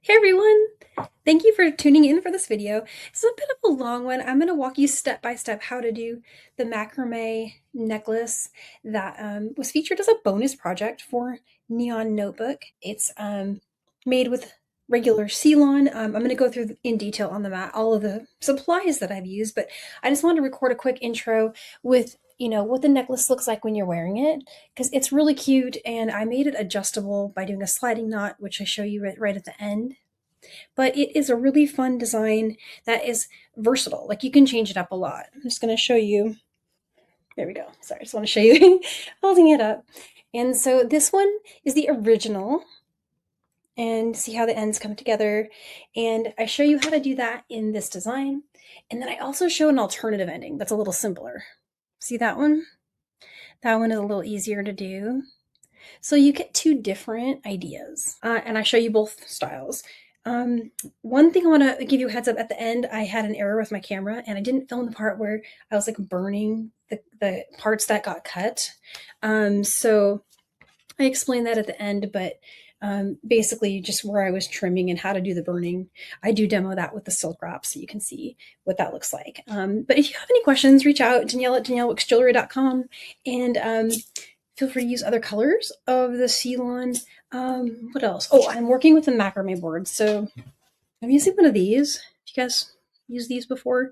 Hey everyone! Thank you for tuning in for this video. It's a bit of a long one. I'm going to walk you step by step how to do the macrame necklace that was featured as a bonus project for Neon Notebook. It's made with regular Ceylon. I'm going to go through in detail on the mat all of the supplies that I've used, but I just wanted to record a quick intro with what the necklace looks like when you're wearing it, because it's really cute, and I made it adjustable by doing a sliding knot, which I show you right at the end. But it is a really fun design that is versatile. Like, you can change it up a lot. I'm just going to show you. There we go. Sorry, I just want to show you holding it up. And so this one is the original, and see how the ends come together. And I show you how to do that in this design. And then I also show an alternative ending that's a little simpler. See that one? That one is a little easier to do. So you get two different ideas. And I show you both styles. One thing I want to give you a heads up, at the end, I had an error with my camera and I didn't film the part where I was like burning the parts that got cut. So I explained that at the end, but basically just where I was trimming and how to do the burning. I do demo that with the silk wrap so you can see what that looks like. But if you have any questions, reach out, Danielle at daniellewicksjewelry.com, and feel free to use other colors of the Ceylon. What else? Oh, I'm working with the macrame board. So I'm using one of these. If you guys used these before,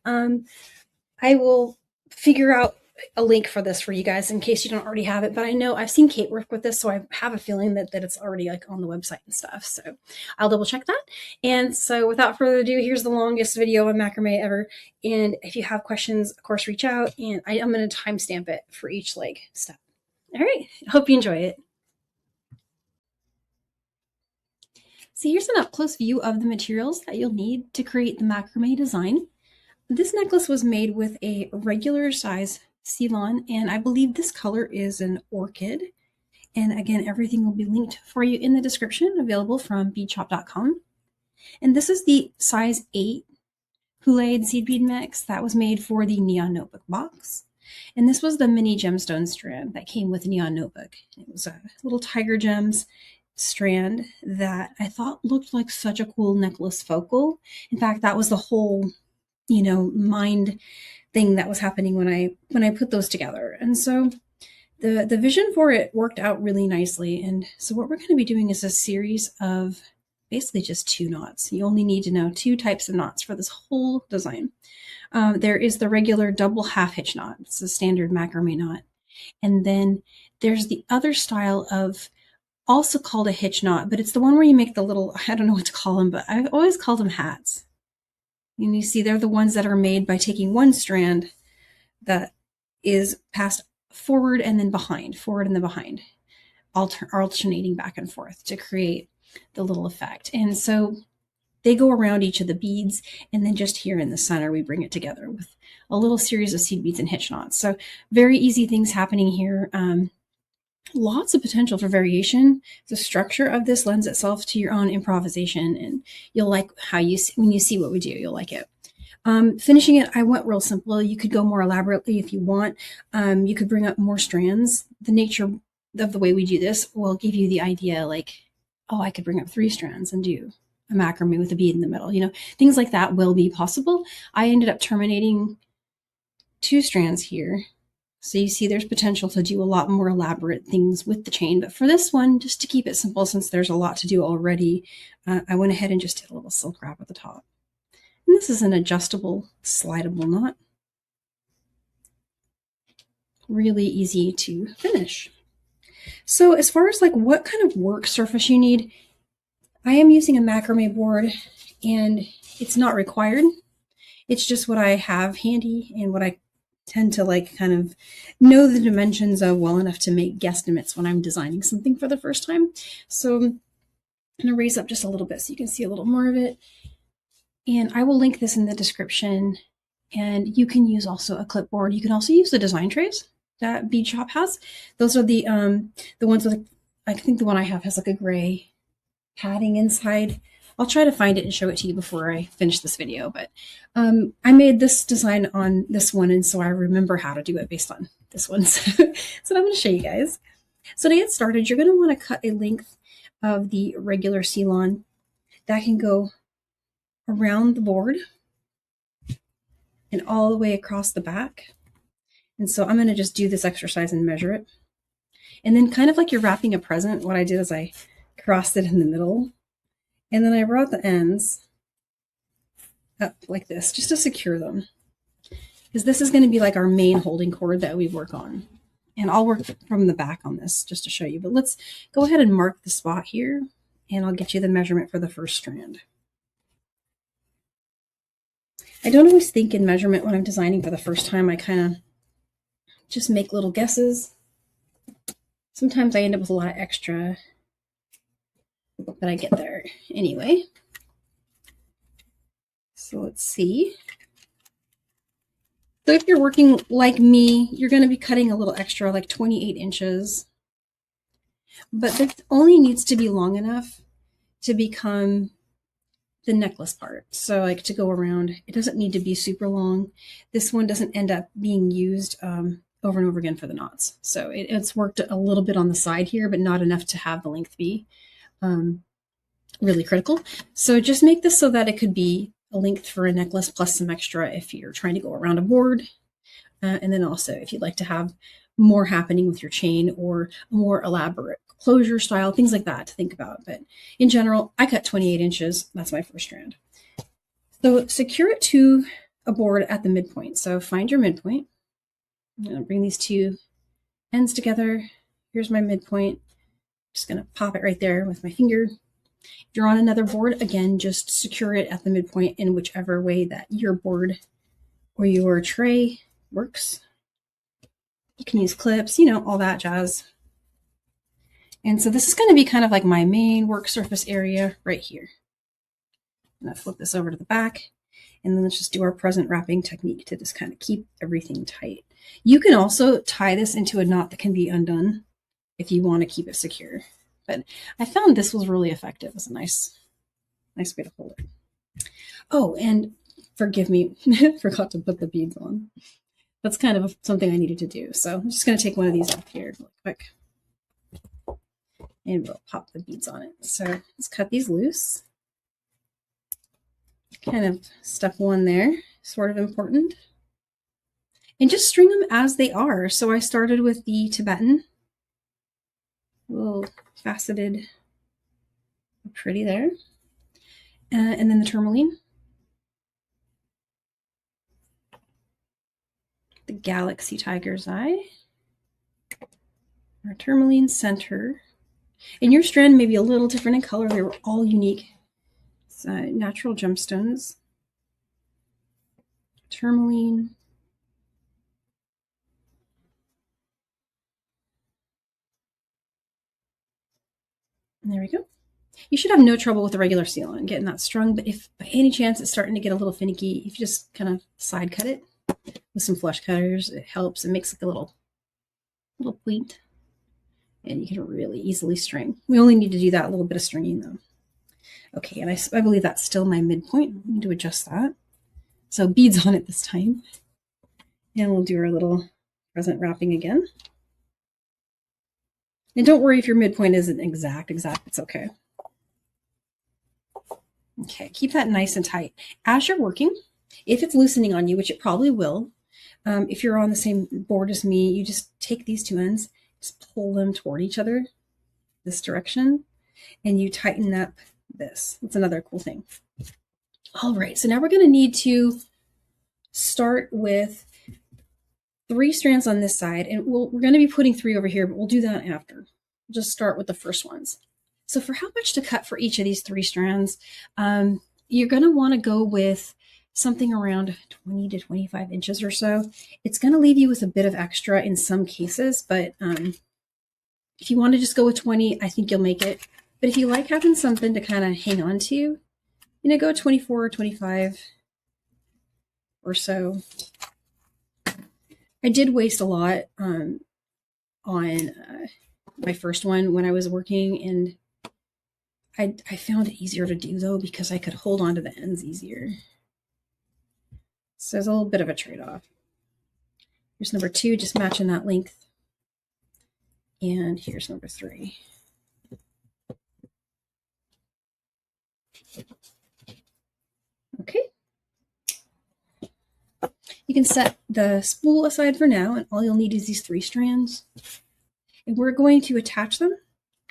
I will figure out a link for this for you guys in case you don't already have it. But I know I've seen Kate work with this, so I have a feeling that it's already like on the website and stuff. So I'll double check that. And so without further ado, here's the longest video on macrame ever. And if you have questions, of course, reach out, and I'm going to timestamp it for each step. All right. Hope you enjoy it. So here's an up-close view of the materials that you'll need to create the macrame design. This necklace was made with a regular size Ceylon, and I believe this color is an orchid. And again, everything will be linked for you in the description, available from beadshop.com. And this is the size 8 Kool-Aid seed bead mix that was made for the Neon Notebook box. And this was the mini gemstone strand that came with the Neon Notebook. It was a little tiger gems strand that I thought looked like such a cool necklace focal. In fact, that was the whole mind thing that was happening when I put those together. And so the vision for it worked out really nicely. And so what we're going to be doing is a series of basically just 2 knots. You only need to know 2 types of knots for this whole design. There is the regular double half-hitch knot. It's a standard macrame knot. And then there's the other style of, also called a hitch knot, but it's the one where you make the little, I don't know what to call them, but I've always called them hats. And you see, they're the ones that are made by taking one strand that is passed forward and then behind, alternating back and forth to create the little effect. And so they go around each of the beads, and then just here in the center, we bring it together with a little series of seed beads and hitch knots. So very easy things happening here. Lots of potential for variation. The structure of this lends itself to your own improvisation, and you'll like when you see what we do, you'll like it. Finishing it, I went real simple. You could go more elaborately if you want. You could bring up more strands. The nature of the way we do this will give you the idea, like, oh, I could bring up 3 strands and do a macrame with a bead in the middle. Things like that will be possible. I ended up terminating 2 strands here. So you see there's potential to do a lot more elaborate things with the chain. But for this one, just to keep it simple, since there's a lot to do already, I went ahead and just did a little silk wrap at the top. And this is an adjustable, slidable knot. Really easy to finish. So as far as like what kind of work surface you need, I am using a macrame board, and it's not required. It's just what I have handy and what I tend to like kind of know the dimensions of well enough to make guesstimates when I'm designing something for the first time. So I'm going to raise up just a little bit so you can see a little more of it. And I will link this in the description. And you can use also a clipboard. You can also use the design trays that Bead Shop has. Those are the ones with, I think the one I have has like a gray padding inside. I'll try to find it and show it to you before I finish this video, but I made this design on this one, and so I remember how to do it based on this one. So I'm going to show you guys. So to get started, you're going to want to cut a length of the regular Ceylon that can go around the board and all the way across the back. And so I'm going to just do this exercise and measure it. And then kind of like you're wrapping a present, what I did is I crossed it in the middle. And then I brought the ends up like this just to secure them. Because this is going to be like our main holding cord that we work on. And I'll work from the back on this just to show you. But let's go ahead and mark the spot here. And I'll get you the measurement for the first strand. I don't always think in measurement when I'm designing for the first time. I kind of just make little guesses. Sometimes I end up with a lot of extra, but I get there anyway. So let's see. So if you're working like me, you're going to be cutting a little extra, like 28 inches. But it only needs to be long enough to become the necklace part. So like to go around, it doesn't need to be super long. This one doesn't end up being used over and over again for the knots. So it's worked a little bit on the side here, but not enough to have the length be really critical. So just make this so that it could be a length for a necklace plus some extra if you're trying to go around a board. And then also if you'd like to have more happening with your chain or a more elaborate closure style, things like that to think about. But in general, I cut 28 inches. That's my first strand. So secure it to a board at the midpoint. So find your midpoint. I'm going to bring these two ends together. Here's my midpoint. Just going to pop it right there with my finger. If you're on another board, again, just secure it at the midpoint in whichever way that your board or your tray works. You can use clips, you know, all that jazz. And so this is going to be kind of like my main work surface area right here. I'm going to flip this over to the back. And then let's just do our present wrapping technique to just kind of keep everything tight. You can also tie this into a knot that can be undone if you want to keep it secure. But I found this was really effective. It's a nice way to hold it. Oh, and forgive me, forgot to put the beads on. That's kind of something I needed to do. So I'm just going to take one of these off here real quick. And we'll pop the beads on it. So let's cut these loose. Kind of step one there, sort of important. And just string them as they are. So I started with the Tibetan, a little faceted, pretty there. And then the tourmaline, the Galaxy Tiger's Eye, our tourmaline center. And your strand may be a little different in color. They were all unique. It's, natural gemstones, tourmaline, and there we go. You should have no trouble with the regular sealant getting that strung, but if by any chance it's starting to get a little finicky, if you just kind of side cut it with some flush cutters, it helps. It makes like a little point, and you can really easily string. We only need to do that little bit of stringing though. Okay, and I believe that's still my midpoint. I need to adjust that. So beads on it this time. And we'll do our little present wrapping again. And don't worry if your midpoint isn't exact, it's okay. Okay, keep that nice and tight. As you're working, if it's loosening on you, which it probably will, if you're on the same board as me, you just take these two ends, just pull them toward each other, this direction, and you tighten up this. That's another cool thing. All right, so now we're going to need to start with 3 strands on this side, and we're going to be putting 3 over here, but we'll do that after. We'll just start with the first ones. So for how much to cut for each of these 3 strands, you're going to want to go with something around 20 to 25 inches or so. It's going to leave you with a bit of extra in some cases, but if you want to just go with 20, I think you'll make it. But if you like having something to kind of hang on to, you know, go 24 or 25 or so. I did waste a lot on my first one when I was working, and I found it easier to do though because I could hold on to the ends easier. So there's a little bit of a trade-off. Here's number 2, just matching that length. And here's number 3. You can set the spool aside for now, and all you'll need is these 3 strands. And we're going to attach them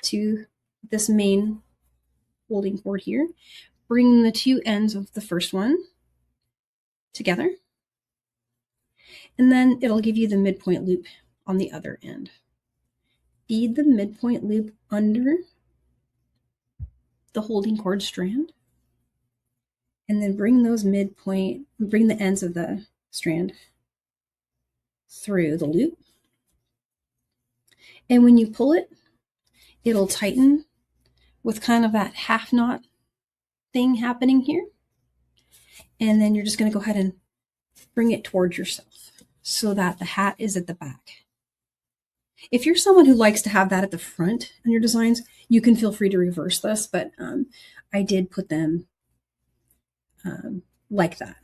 to this main holding cord here. Bring the 2 ends of the first one together, and then it'll give you the midpoint loop on the other end. Bead the midpoint loop under the holding cord strand, and then bring the ends of the strand through the loop. And when you pull it, it'll tighten with kind of that half knot thing happening here. And then you're just going to go ahead and bring it towards yourself so that the hat is at the back. If you're someone who likes to have that at the front in your designs, you can feel free to reverse this, but I did put them like that.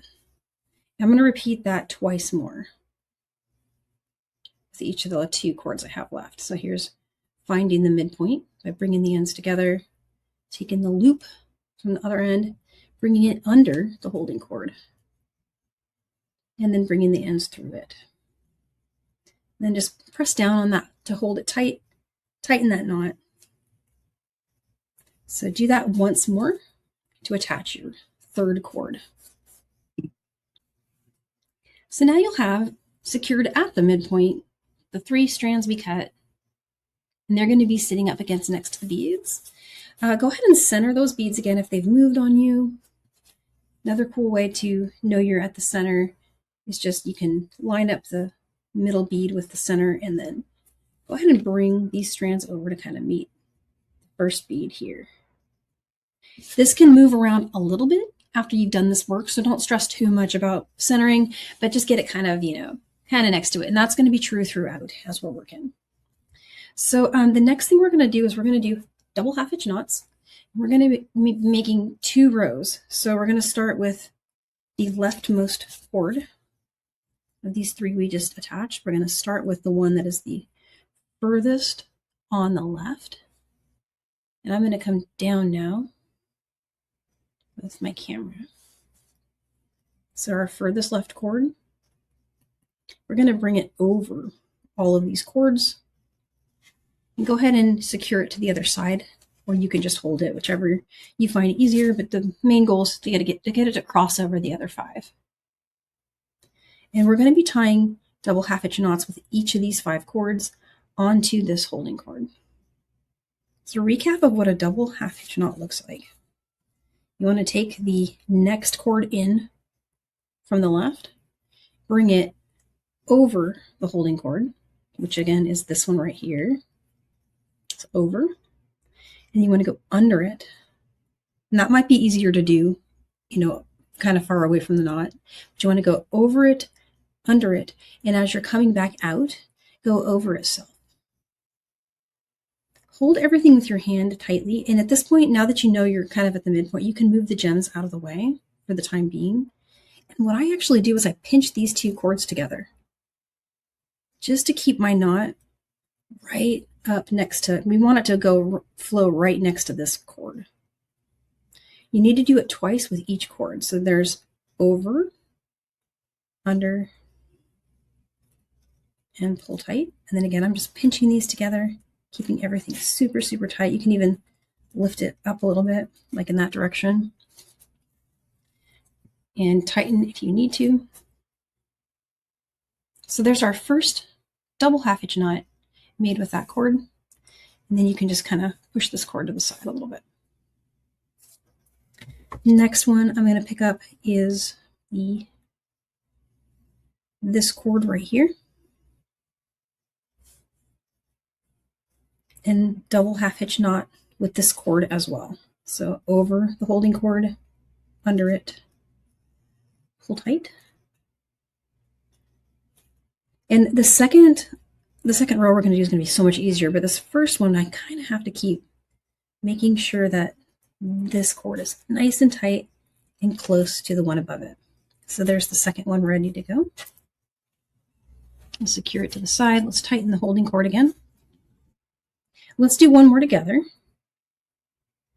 I'm going to repeat that twice more with each of the 2 cords I have left. So here's finding the midpoint by bringing the ends together, taking the loop from the other end, bringing it under the holding cord, and then bringing the ends through it. And then just press down on that to hold it tight, tighten that knot. So do that once more to attach your 3rd cord. So now you'll have secured at the midpoint the 3 strands we cut, and they're going to be sitting up against next to the beads. Go ahead and center those beads again if they've moved on you. Another cool way to know you're at the center is just you can line up the middle bead with the center and then go ahead and bring these strands over to kind of meet the first bead here. This can move around a little bit after you've done this work, so don't stress too much about centering, but just get it kind of, kind of next to it. And that's going to be true throughout as we're working. So the next thing we're going to do is we're going to do double half-hitch knots. We're going to be making 2 rows. So we're going to start with the leftmost cord of these 3 we just attached. We're going to start with the one that is the furthest on the left. And I'm going to come down now with my camera. So our furthest left cord, we're going to bring it over all of these cords. And go ahead and secure it to the other side, or you can just hold it, whichever you find easier. But the main goal is to get it to cross over the other 5. And we're going to be tying double half-hitch knots with each of these 5 cords onto this holding cord. So recap of what a double half-hitch knot looks like. You want to take the next cord in from the left, bring it over the holding cord, which again is this one right here. It's over. And you want to go under it. And that might be easier to do, kind of far away from the knot. But you want to go over it, under it, and as you're coming back out, go over itself. Hold everything with your hand tightly, and at this point, now that you know you're kind of at the midpoint, you can move the gems out of the way for the time being. And what I actually do is I pinch these 2 cords together just to keep my knot right up next to, we want it to flow right next to this cord. You need to do it twice with each cord. So there's over, under, and pull tight. And then again, I'm just pinching these together, keeping everything super, super tight. You can even lift it up a little bit, like in that direction, and tighten if you need to. So there's our first double half-hitch knot made with that cord. And then you can just kind of push this cord to the side a little bit. Next one I'm going to pick up is this cord right here. And double half-hitch knot with this cord as well. So over the holding cord, under it, pull tight. And the second row we're going to do is going to be so much easier, but this first one I kind of have to keep making sure that this cord is nice and tight and close to the one above it. So there's the second one ready to go. I'll secure it to the side. Let's tighten the holding cord again. Let's do one more together.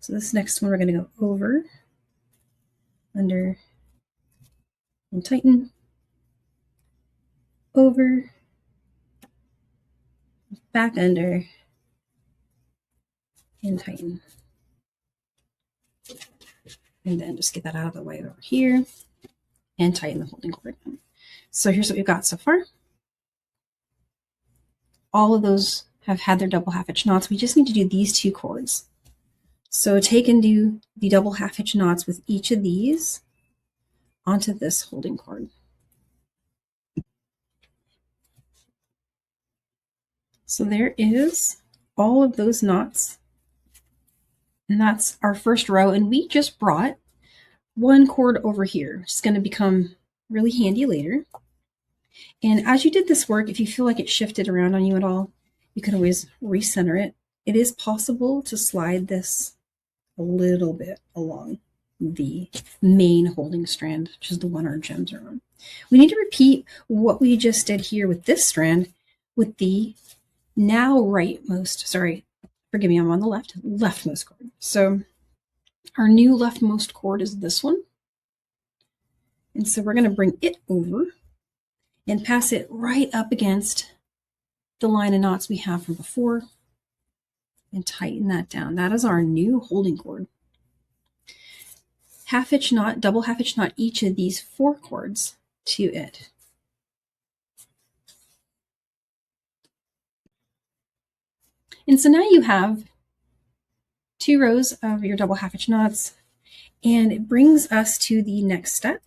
So this next one we're going to go over, under, and tighten. over, back under, and tighten. And then just get that out of the way over here and tighten the holding cord. So here's what we've got so far. All of those have had their double half-hitch knots. We just need to do these two cords. So take and do the double half-hitch knots with each of these onto this holding cord. So there is all of those knots, and that's our first row, and we just brought one cord over here. It's going to become really handy later. And as you did this work, if you feel like it shifted around on you at all, you can always recenter it. It is possible to slide this a little bit along the main holding strand, which is the one our gems are on. We need to repeat what we just did here with this strand with the now rightmost, sorry, forgive me, I'm on the leftmost cord. So our new leftmost cord is this one. And so we're going to bring it over and pass it right up against the line of knots we have from before and tighten that down. That is our new holding cord. Half-hitch knot, double half-hitch knot each of these 4 cords to it. And so now you have 2 rows of your double half-hitch knots, and it brings us to the next step.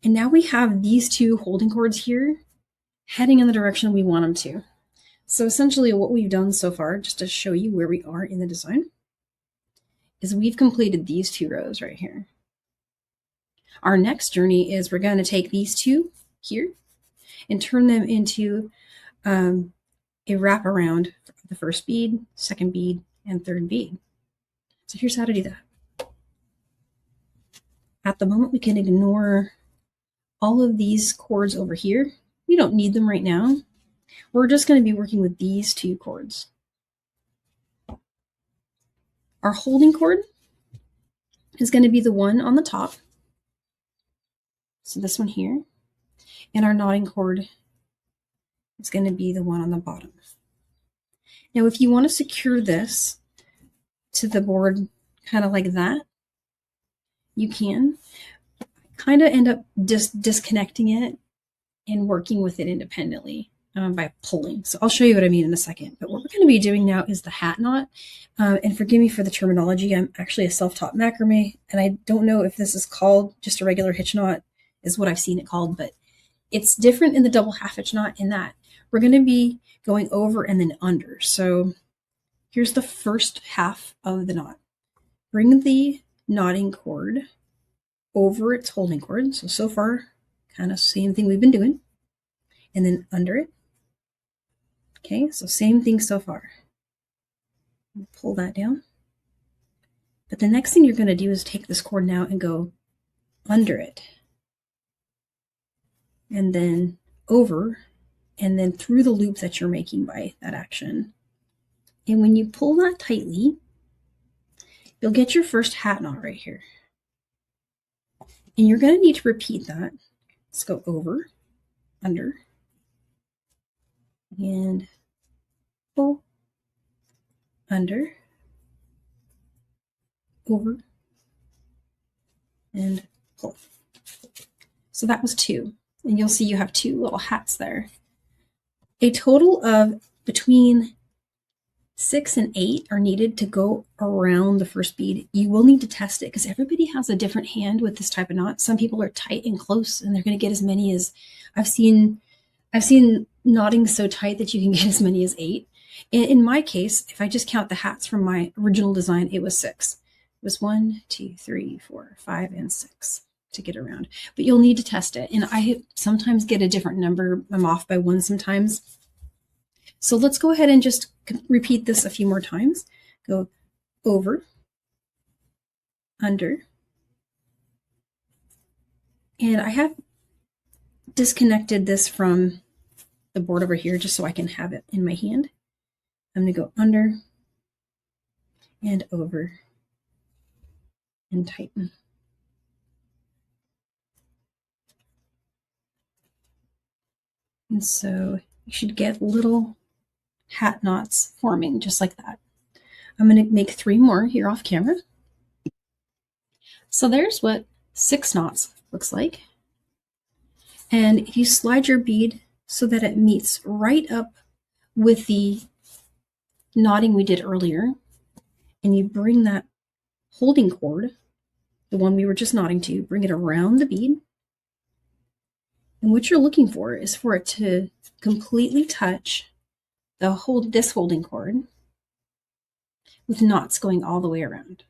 And now we have these 2 holding cords here heading in the direction we want them to. So essentially what we've done so far, just to show you where we are in the design, is we've completed these 2 rows right here. Our next journey is we're going to take these 2 here and turn them into a wraparound for the first bead, second bead, and third bead. So here's how to do that. At the moment, we can ignore all of these cords over here. We don't need them right now. We're just going to be working with these 2 cords. Our holding cord is going to be the one on the top. So this one here. And our knotting cord is going to be the one on the bottom. Now, if you want to secure this to the board kind of like that, you can kind of end up just disconnecting it and working with it independently by pulling. So I'll show you what I mean in a second. But what we're going to be doing now is the hat knot. And forgive me for the terminology. I'm actually a self-taught macrame, and I don't know if this is called just a regular hitch knot, is what I've seen it called, but it's different in the double half hitch knot in that we're going to be going over and then under. So here's the first half of the knot. Bring the knotting cord over its holding cord. So far, kind of same thing we've been doing. And then under it. Okay, so same thing so far. Pull that down. But the next thing you're going to do is take this cord now and go under it. And then over, and then through the loop that you're making by that action. And when you pull that tightly, you'll get your first hat knot right here. And you're going to need to repeat that. Let's go over, under, and pull, under, over, and pull. So that was 2. And you'll see you have 2 little hats there. A total of between 6 and 8 are needed to go around the first bead. You will need to test it because everybody has a different hand with this type of knot. Some people are tight and close, and they're going to get as many as I've seen knotting so tight that you can get as many as 8. In my case, if I just count the hats from my original design, it was 6. It was 1, 2, 3, 4, 5, and 6 to get around. But you'll need to test it. And I sometimes get a different number. I'm off by 1 sometimes. So let's go ahead and just repeat this a few more times. Go over, under, and I have disconnected this from the board over here just so I can have it in my hand. I'm going to go under and over and tighten. And so you should get little hat knots forming just like that. I'm going to make 3 more here off camera. So there's what 6 knots looks like. And if you slide your bead so that it meets right up with the knotting we did earlier, and you bring that holding cord, the one we were just knotting to, bring it around the bead. And what you're looking for is for it to completely touch this holding cord with knots going all the way around.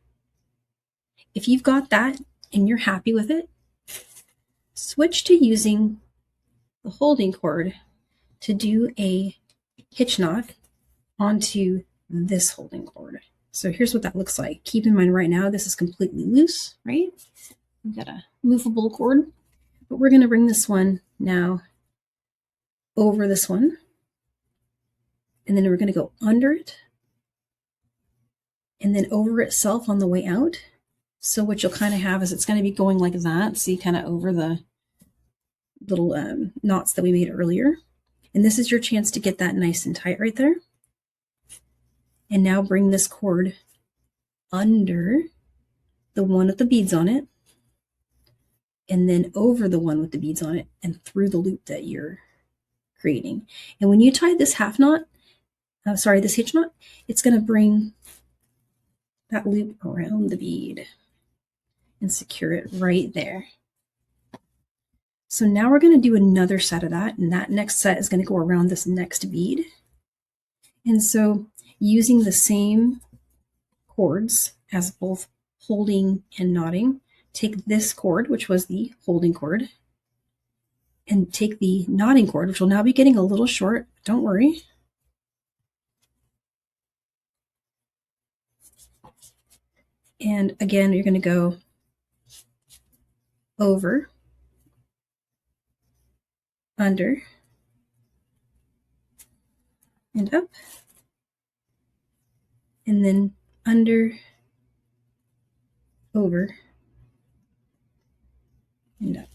If you've got that and you're happy with it, switch to using the holding cord to do a hitch knot onto this holding cord. So here's what that looks like. Keep in mind right now, this is completely loose, right? We've got a movable cord, but we're going to bring this one now over this one. And then we're going to go under it and then over itself on the way out. So what you'll kind of have is it's going to be going like that. See, kind of over the little knots that we made earlier. And this is your chance to get that nice and tight right there. And now bring this cord under the one with the beads on it, and then over the one with the beads on it and through the loop that you're creating. And when you tie this this hitch knot, it's going to bring that loop around the bead and secure it right there. So now we're going to do another set of that, and that next set is going to go around this next bead. And so using the same cords as both holding and knotting, take this cord, which was the holding cord, and take the knotting cord, which will now be getting a little short. Don't worry. And again, you're going to go over, under, and up, and then under, over, and up.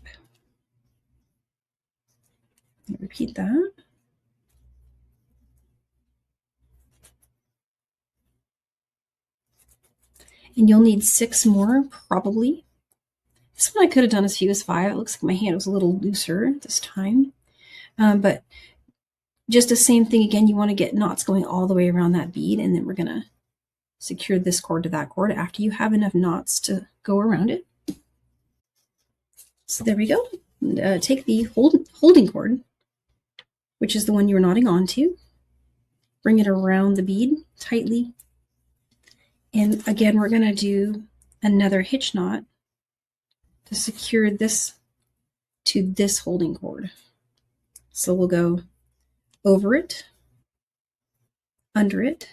And repeat that. And you'll need 6 more, probably. This one I could have done as few as 5. It looks like my hand was a little looser this time. But just the same thing again, you want to get knots going all the way around that bead, and then we're going to secure this cord to that cord after you have enough knots to go around it. So there we go. Take the holding cord, which is the one you're knotting onto, bring it around the bead tightly. And again, we're going to do another hitch knot to secure this to this holding cord. So we'll go over it, under it,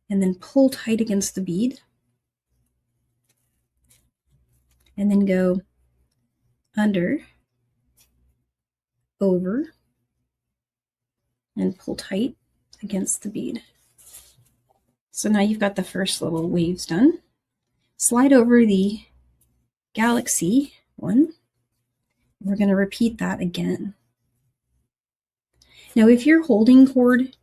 and then pull tight against the bead, and then go under, over, and pull tight against the bead. So now you've got the first little waves done. Slide over the galaxy one. We're going to repeat that again. Now, if your holding cord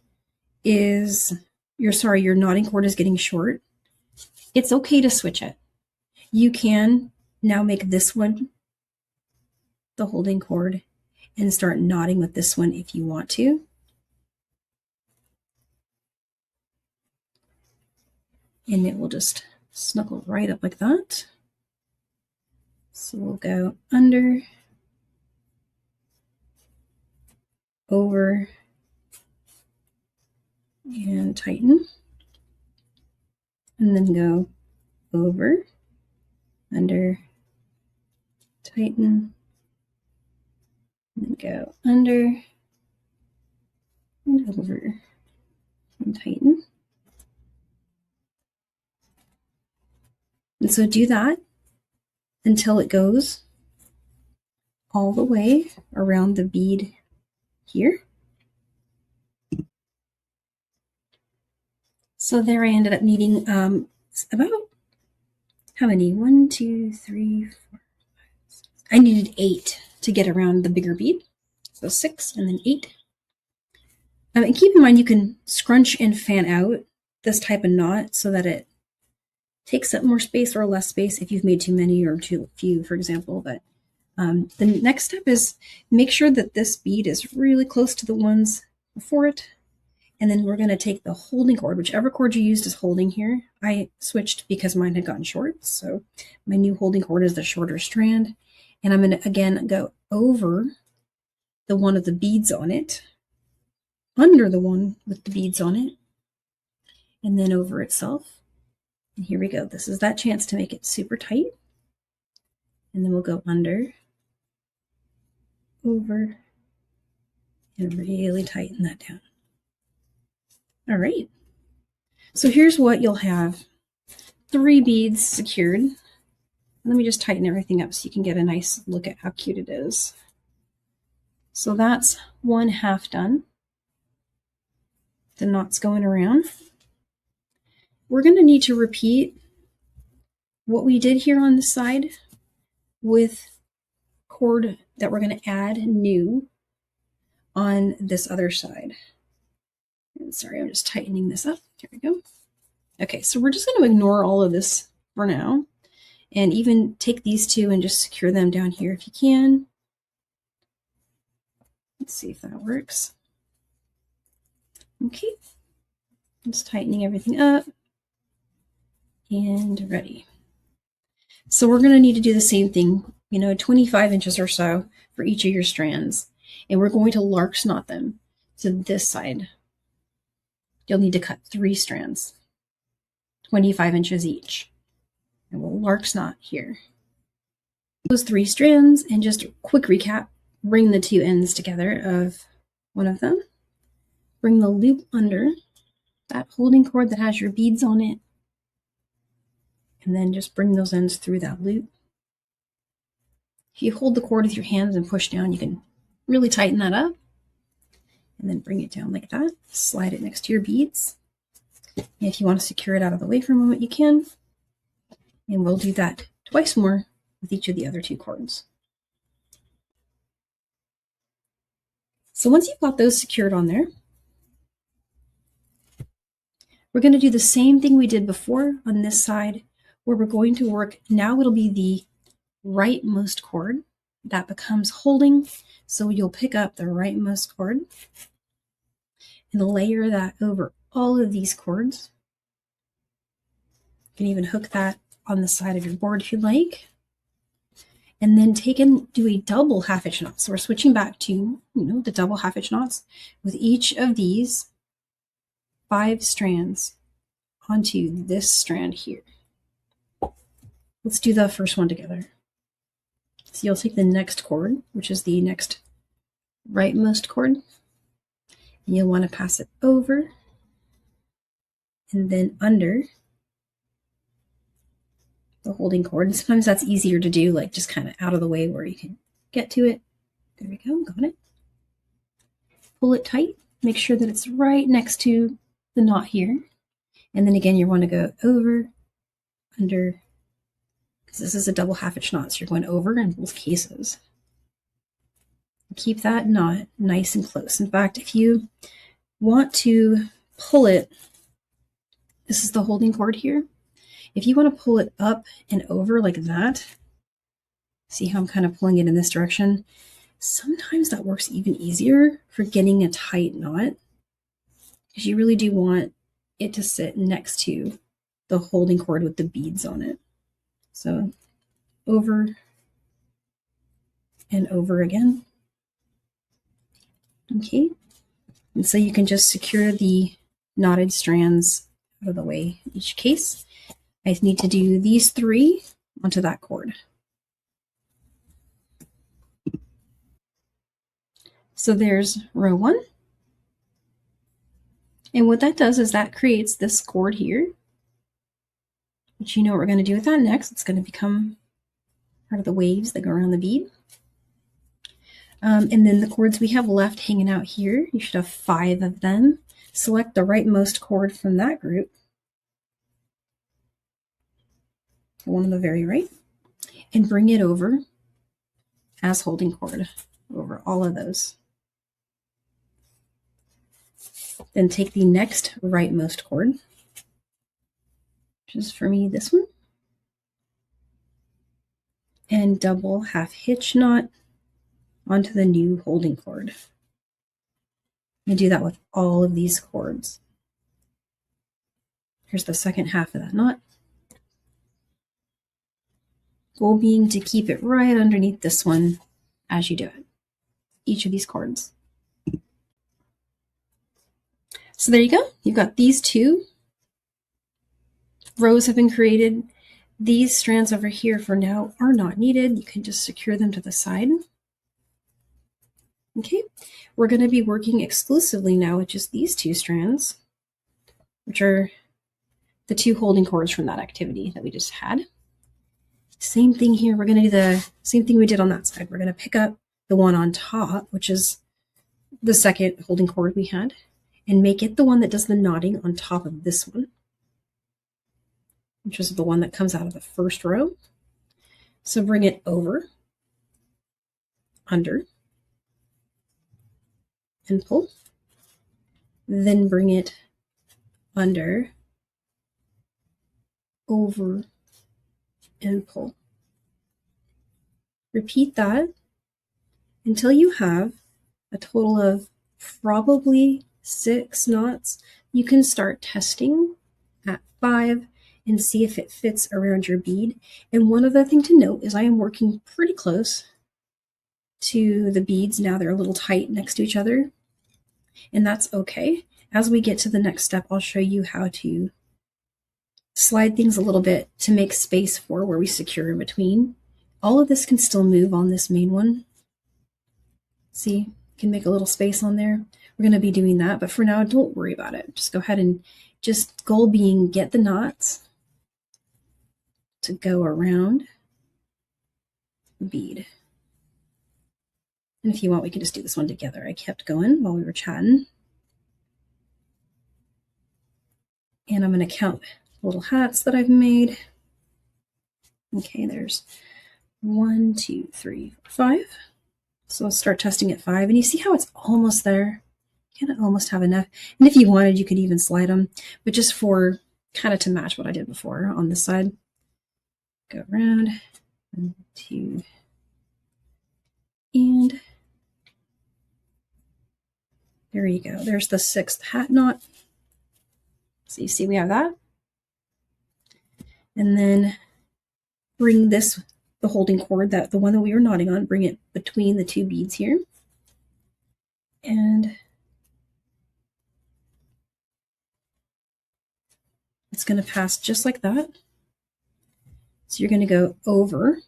is, your knotting cord is getting short, it's okay to switch it. You can now make this one the holding cord and start knotting with this one if you want to. And it will just snuggle right up like that. So we'll go under, over, and tighten, and then go over, under, tighten, and then go under, and over, and tighten. And so do that until it goes all the way around the bead here. So there I ended up needing about, how many? 1, 2, 3, 4, 5, 6. I needed 8 to get around the bigger bead. So 6 and then 8. And keep in mind you can scrunch and fan out this type of knot so that it takes up more space or less space if you've made too many or too few, for example. But the next step is make sure that this bead is really close to the ones before it. And then we're going to take the holding cord, whichever cord you used is holding here. I switched because mine had gotten short. So my new holding cord is the shorter strand. And I'm going to, again, go over the one of the beads on it, under the one with the beads on it, and then over itself. And here we go. This is that chance to make it super tight. And then we'll go under, over, and really tighten that down. All right. So here's what you'll have. 3 beads secured. Let me just tighten everything up so you can get a nice look at how cute it is. So that's 1 half done. The knot's going around. We're going to need to repeat what we did here on this side with cord that we're going to add new on this other side. And sorry, I'm just tightening this up. Here we go. Okay, so we're just going to ignore all of this for now and even take these 2 and just secure them down here if you can. Let's see if that works. Okay, just tightening everything up and ready. So we're going to need to do the same thing, 25 inches or so for each of your strands. And we're going to larks knot them to this side. You'll need to cut 3 strands, 25 inches each. And we'll larks knot here. Those 3 strands, and just a quick recap, bring the 2 ends together of one of them. Bring the loop under that holding cord that has your beads on it. And then just bring those ends through that loop. If you hold the cord with your hands and push down, you can really tighten that up. And then bring it down like that. Slide it next to your beads. And if you want to secure it out of the way for a moment, you can. And we'll do that twice more with each of the other 2 cords. So once you've got those secured on there, we're going to do the same thing we did before on this side, where we're going to work, now it'll be the rightmost cord that becomes holding. So you'll pick up the rightmost cord and layer that over all of these cords. You can even hook that on the side of your board if you like. And then take and do a double half-hitch knot. So we're switching back to, the double half-hitch knots with each of these 5 strands onto this strand here. Let's do the first one together. So you'll take the next cord, which is the next rightmost cord, and you'll want to pass it over and then under the holding cord. And sometimes that's easier to do, like just kind of out of the way where you can get to it. There we go, got it. Pull it tight, make sure that it's right next to the knot here. And then again, you want to go over, under, because this is a double half-hitch knot, so you're going over in both cases. Keep that knot nice and close. In fact, if you want to pull it, this is the holding cord here. If you want to pull it up and over like that, see how I'm kind of pulling it in this direction? Sometimes that works even easier for getting a tight knot, because you really do want it to sit next to the holding cord with the beads on it. So over and over again. Okay, and so you can just secure the knotted strands out of the way in each case. I need to do these 3 onto that cord. So there's row 1. And what that does is that creates this cord here, which you know what we're going to do with that next. It's going to become part of the waves that go around the bead. And then the cords we have left hanging out here, you should have 5 of them. Select the rightmost cord from that group, the one on the very right, and bring it over as holding cord over all of those. Then take the next rightmost cord, which is for me this one, and double half hitch knot onto the new holding cord. And do that with all of these cords. Here's the second half of that knot. Goal being to keep it right underneath this one as you do it, each of these cords. So there you go. You've got these two rows have been created. These strands over here for now are not needed. You can just secure them to the side. Okay, we're going to be working exclusively now with just these two strands, which are the two holding cords from that activity that we just had. Same thing here. We're going to do the same thing we did on that side. We're going to pick up the one on top, which is the second holding cord we had, and make it the one that does the knotting on top of this one, which is the one that comes out of the first row. So bring it over, under, and pull. Then bring it under, over, and pull. Repeat that until you have a total of probably 6 knots. You can start testing at 5 and see if it fits around your bead. And one other thing to note is I am working pretty close to the beads. Now they're a little tight next to each other, and that's okay. As we get to the next step, I'll show you how to slide things a little bit to make space for where we secure in between. All of this can still move on this main one. See, you can make a little space on there. We're going to be doing that, but for now, don't worry about it. Just go ahead and just goal being get the knots to go around the bead. And if you want, we can just do this one together. I kept going while we were chatting. And I'm going to count little hats that I've made. Okay, there's 1, 2, 3, 4, 5. So I'll start testing at 5, and you see how it's almost there. You kind of almost have enough. And if you wanted, you could even slide them, but just for kind of to match what I did before on this side. Go around, 1, 2, and there you go. There's the 6th hat knot. So you see we have that. And then bring this, the holding cord, that the one that we were knotting on, bring it between the two beads here. And it's going to pass just like that. So you're going to go over.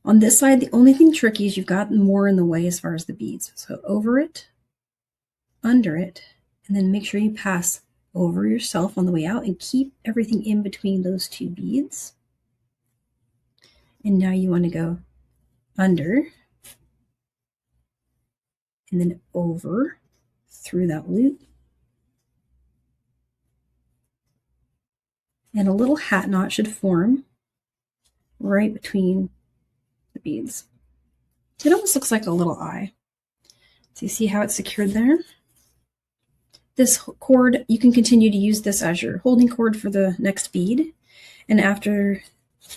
On this side, the only thing tricky is you've got more in the way as far as the beads. So over it, under it, and then make sure you pass over yourself on the way out and keep everything in between those two beads. And now you want to go under and then over through that loop. And a little hat knot should form right between the beads. It almost looks like a little eye. So you see how it's secured there? This cord, you can continue to use this as your holding cord for the next bead. And after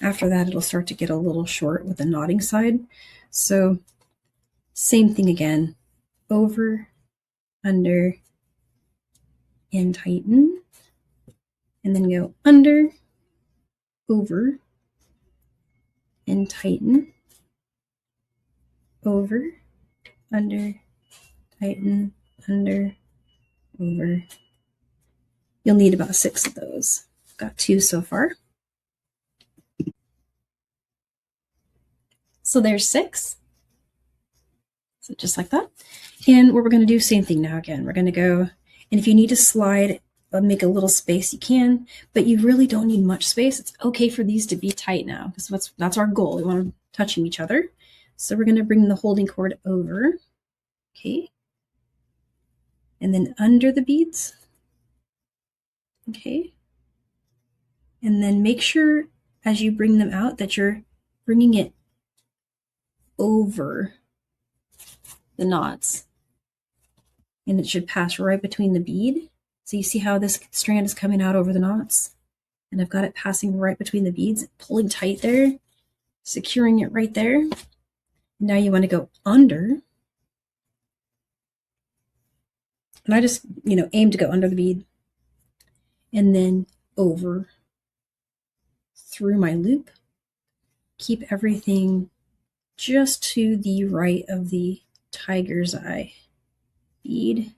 that, it'll start to get a little short with the knotting side. So same thing again, over, under, and tighten. And then go under, over, and tighten, over, under, tighten, under, over. You'll need about 6 of those. Got 2 so far. So there's 6. So just like that. And what we're going to do, same thing now again. We're going to go, and if you need to slide, make a little space, you can, but you really don't need much space. It's okay for these to be tight now, because that's our goal. We want them touching each other. So we're going to bring the holding cord over. Okay. And then under the beads. Okay. And then make sure as you bring them out that you're bringing it over the knots. and it should pass right between the bead. So you see how this strand is coming out over the knots? And I've got it passing right between the beads, pulling tight there, securing it right there. Now you want to go under. And I just, aim to go under the bead and then over through my loop. Keep everything just to the right of the tiger's eye bead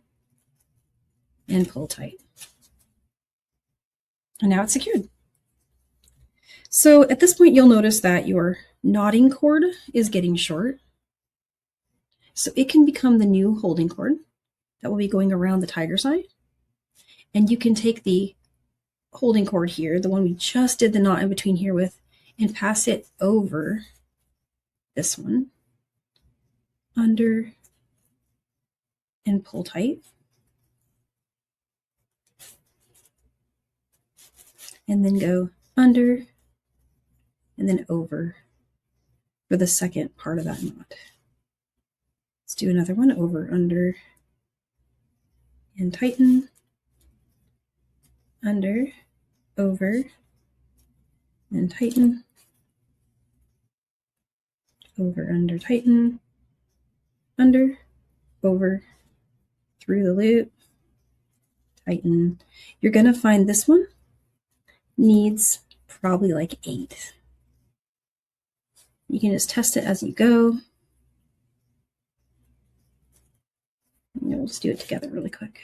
and pull tight. And now it's secured. So at this point, you'll notice that your knotting cord is getting short. So it can become the new holding cord that will be going around the tiger's eye. And you can take the holding cord here, the one we just did the knot in between here with, and pass it over this one, under, and pull tight. And then go under, and then over for the second part of that knot. Let's do another one, over, under, and tighten, under, over, and tighten, over, under, tighten, under, over, through the loop, tighten. You're going to find this one needs probably like 8. You can just test it as you go. And we'll just do it together really quick.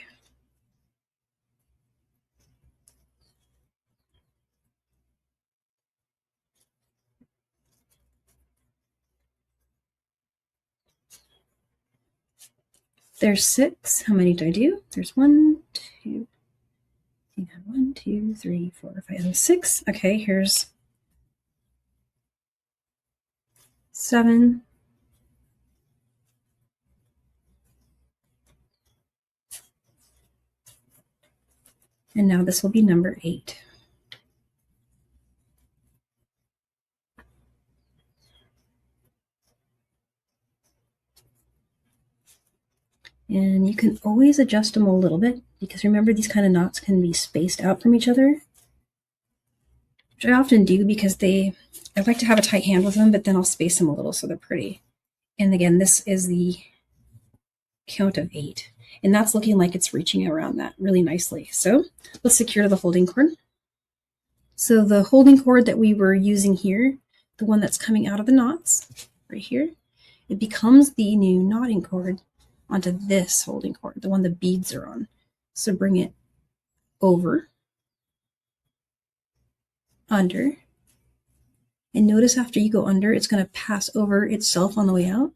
There's 6. How many do I do? There's 1, 2, 1, 2, 3, 4, 5, 6. Okay, here's 7. And now this will be number 8. And you can always adjust them a little bit, because remember, these kind of knots can be spaced out from each other, which I often do because I like to have a tight hand with them, but then I'll space them a little so they're pretty. And again, this is the count of 8, and that's looking like it's reaching around that really nicely. So let's secure the holding cord. So the holding cord that we were using here, the one that's coming out of the knots right here, it becomes the new knotting cord onto this holding cord, the one the beads are on. So bring it over, under, and notice after you go under, it's going to pass over itself on the way out.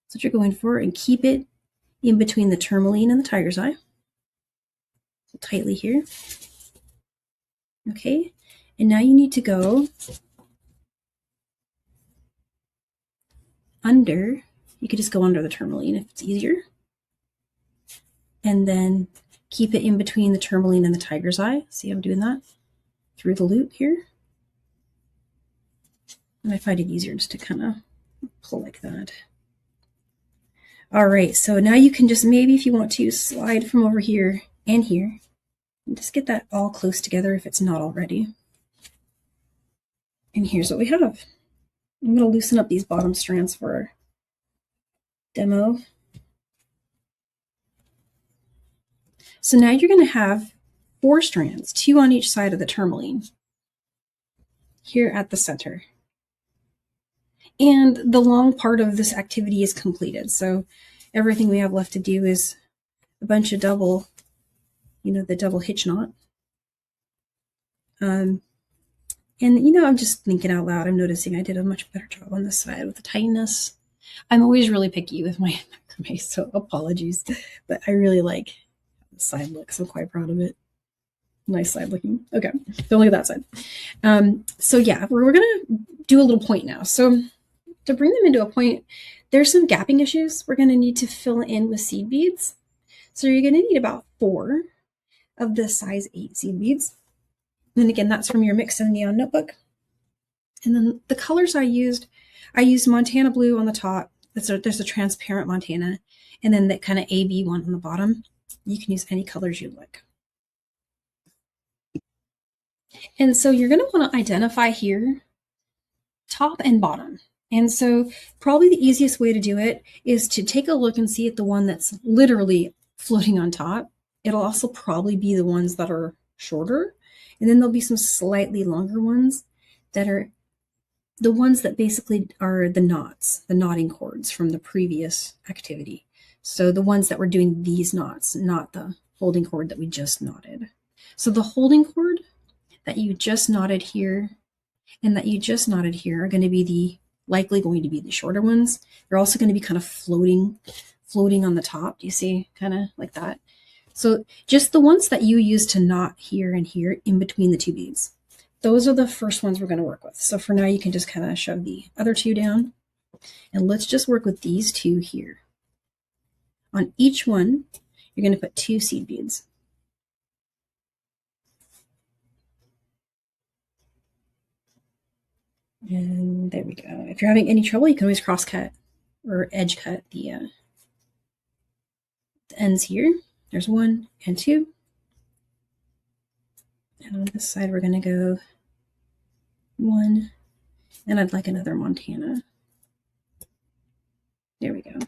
That's what you're going for, and keep it in between the tourmaline and the tiger's eye. So tightly here. Okay, and now you need to go under. You could just go under the tourmaline if it's easier. And then keep it in between the tourmaline and the tiger's eye. See how I'm doing that? Through the loop here. And I find it easier just to kind of pull like that. All right, so now you can just maybe, if you want to, slide from over here and here. And just get that all close together if it's not already. And here's what we have. I'm going to loosen up these bottom strands for our demo. So now you're going to have 4 strands, 2 on each side of the tourmaline here at the center. And the long part of this activity is completed. So everything we have left to do is a bunch of double, the double hitch knot. And I'm just thinking out loud, I'm noticing I did a much better job on this side with the tightness. I'm always really picky with my macrame, so apologies, but I really like the side look, so I'm quite proud of it. Nice side looking. Okay, don't look at that side. So yeah, we're gonna do a little point now. So to bring them into a point, there's some gapping issues we're gonna need to fill in with seed beads. So you're gonna need about 4 of the size 8 seed beads. And again, that's from your Mix and Neon notebook. And then the colors I used Montana blue on the top, there's a transparent Montana, and then that kind of AB one on the bottom. You can use any colors you'd like. And so you're going to want to identify here top and bottom. And so probably the easiest way to do it is to take a look and see at the one that's literally floating on top. It'll also probably be the ones that are shorter. And then there'll be some slightly longer ones that are the ones that basically are the knots, the knotting cords from the previous activity. So the ones that were doing these knots, not the holding cord that we just knotted. So the holding cord that you just knotted here and that you just knotted here are going to be likely going to be the shorter ones. They're also going to be kind of floating on the top. Do you see? Kind of like that. So just the ones that you use to knot here and here in between the two beads. Those are the first ones we're going to work with. So for now, you can just kind of shove the other two down. And let's just work with these two here. On each one, you're going to put 2 seed beads. And there we go. If you're having any trouble, you can always cross cut or edge cut the ends here. There's 1 and 2. And on this side, we're going to go 1, and I'd like another Montana. There we go.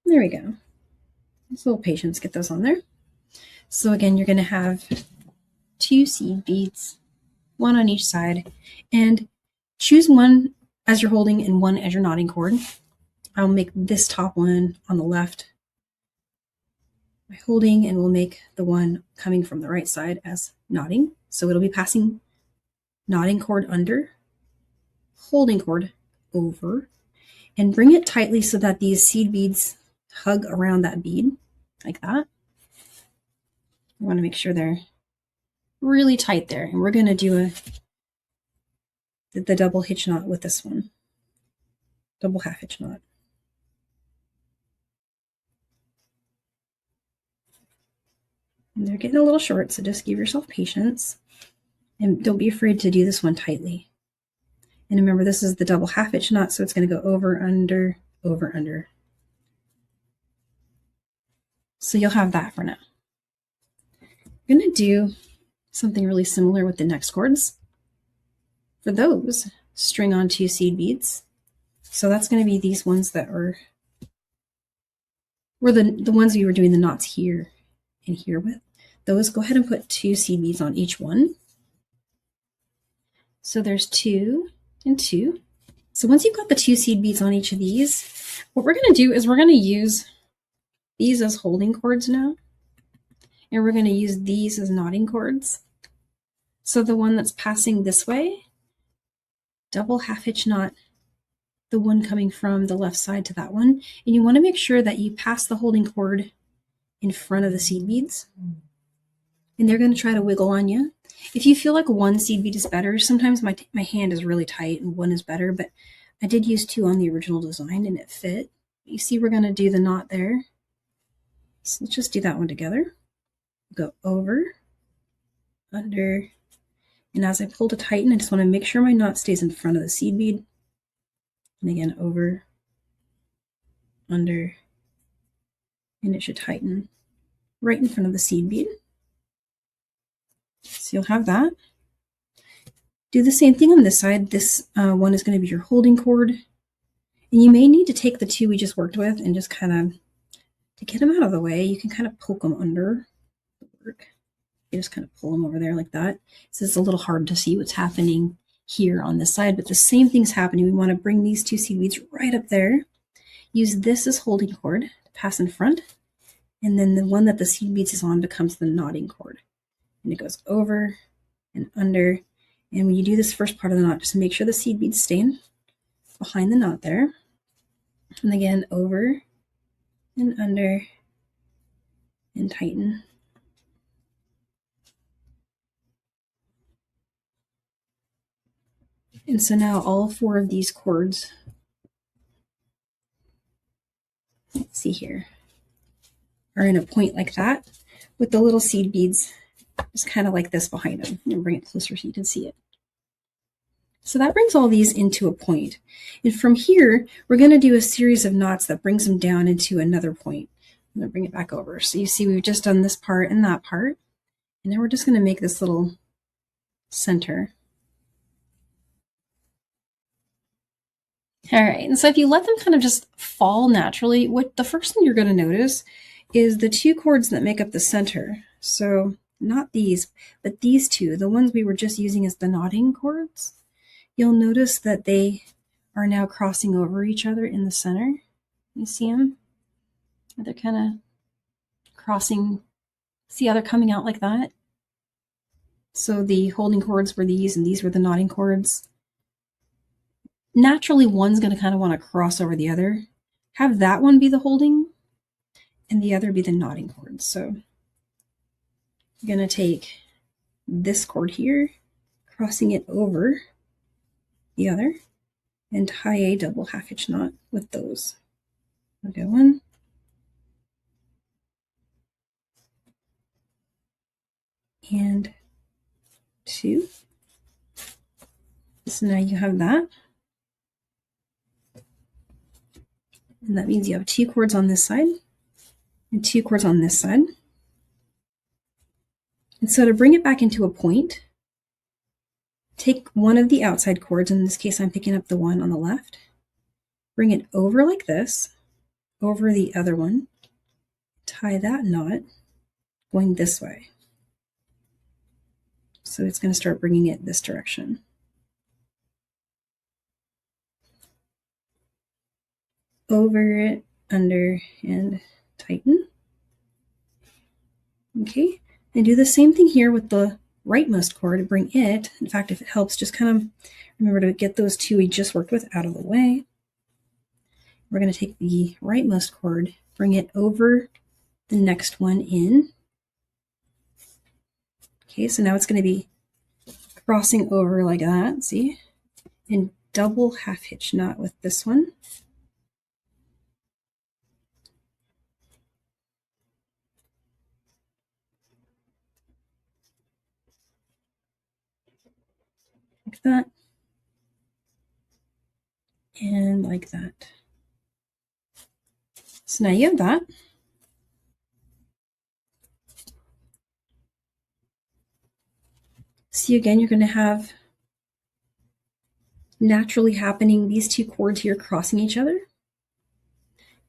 There we go. Just a little patience, get those on there. So again, you're going to have 2 seed beads, 1 on each side, and choose one as you're holding and 1 as you're knotting cord. I'll make this top one on the left by holding, and we'll make the one coming from the right side as knotting. So it'll be passing knotting cord under, holding cord over, and bring it tightly so that these seed beads hug around that bead like that. You want to make sure they're really tight there. And we're going to do the double hitch knot with this one. Double half hitch knot. And they're getting a little short, so just give yourself patience. And don't be afraid to do this one tightly. And remember, this is the double half hitch knot, so it's going to go over, under, over, under. So you'll have that for now. I'm going to do something really similar with the next cords. For those, string on 2 seed beads. So that's going to be these ones that were the ones we were doing the knots here and here with. Those, go ahead and put 2 seed beads on each one. So there's 2 and 2. So once you've got the 2 seed beads on each of these, what we're going to do is we're going to use these as holding cords now. And we're going to use these as knotting cords. So the one that's passing this way, double half hitch knot the one coming from the left side to that one. And you want to make sure that you pass the holding cord in front of the seed beads. And they're going to try to wiggle on you. If you feel like 1 seed bead is better, sometimes my hand is really tight and 1 is better, but I did use 2 on the original design and it fit. You see, we're going to do the knot there. So let's just do that one together. Go over, under, and as I pull to tighten, I just want to make sure my knot stays in front of the seed bead. And again, over, under, and it should tighten right in front of the seed bead. So you'll have that. Do the same thing on this side. This one is going to be your holding cord. And you may need to take the 2 we just worked with and just kind of, to get them out of the way, you can kind of poke them under the work. You just kind of pull them over there like that. So it's a little hard to see what's happening here on this side, but the same thing's happening. We want to bring these 2 seed beads right up there. Use this as holding cord to pass in front. And then the one that the seed beads is on becomes the knotting cord. And it goes over and under. And when you do this first part of the knot, just make sure the seed beads stay behind the knot there. And again, over and under and tighten. And so now all 4 of these cords, let's see here, are in a point like that. with the little seed beads, just kind of like this behind them. I'm going to bring it closer so you can see it. So that brings all these into a point. And from here, we're going to do a series of knots that brings them down into another point. I'm going to bring it back over. So you see we've just done this part and that part. And now we're just going to make this little center. All right, and so if you let them kind of just fall naturally, what the first thing you're going to notice is the two chords that make up the center. So not these, but these two, the ones we were just using as the knotting chords, you'll notice that they are now crossing over each other in the center. You see them? They're kind of crossing. See how they're coming out like that? So the holding chords were these, and these were the knotting chords. Naturally, one's going to kind of want to cross over the other. Have that one be the holding and the other be the knotting chord. So I'm going to take this chord here, crossing it over the other, and tie a double half-hitch knot with those. I'll go 1, and 2. So now you have that. And that means you have 2 chords on this side and 2 chords on this side. And so to bring it back into a point, take one of the outside chords, in this case I'm picking up the one on the left, bring it over like this, over the other one, tie that knot going this way. So it's going to start bringing it this direction. Over it, under, and tighten. Okay, and do the same thing here with the rightmost chord. Bring it, in fact, if it helps, just kind of remember to get those 2 we just worked with out of the way. We're going to take the rightmost chord, bring it over the next one in. Okay, so now it's going to be crossing over like that, see? And double half-hitch knot with this one. Like that. And like that. So now you have that. See, again, you're going to have naturally happening these 2 chords here crossing each other.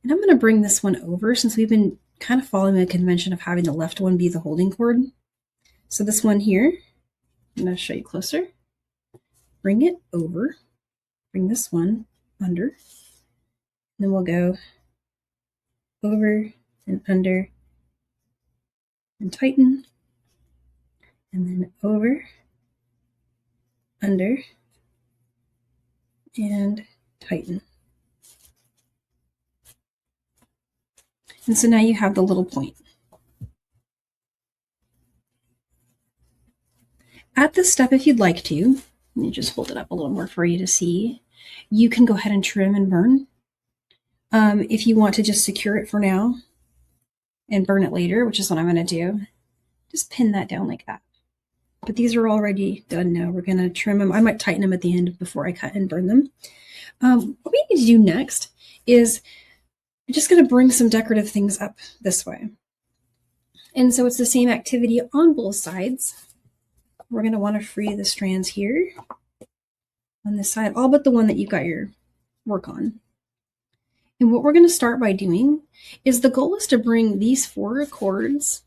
And I'm going to bring this one over since we've been kind of following the convention of having the left one be the holding chord. So this one here, I'm going to show you closer. Bring it over, bring this one under, then we'll go over and under and tighten, and then over, under, and tighten. And so now you have the little point. At this step, if you'd like to, let me just hold it up a little more for you to see, you can go ahead and trim and burn. If you want to just secure it for now and burn it later, which is what I'm going to do, just pin that down like that. But these are already done now. We're going to trim them. I might tighten them at the end before I cut and burn them. What we need to do next is we're just going to bring some decorative things up this way. And so it's the same activity on both sides. We're going to want to free the strands here on this side, all but the one that you've got your work on. And what we're going to start by doing is the goal is to bring these 4 chords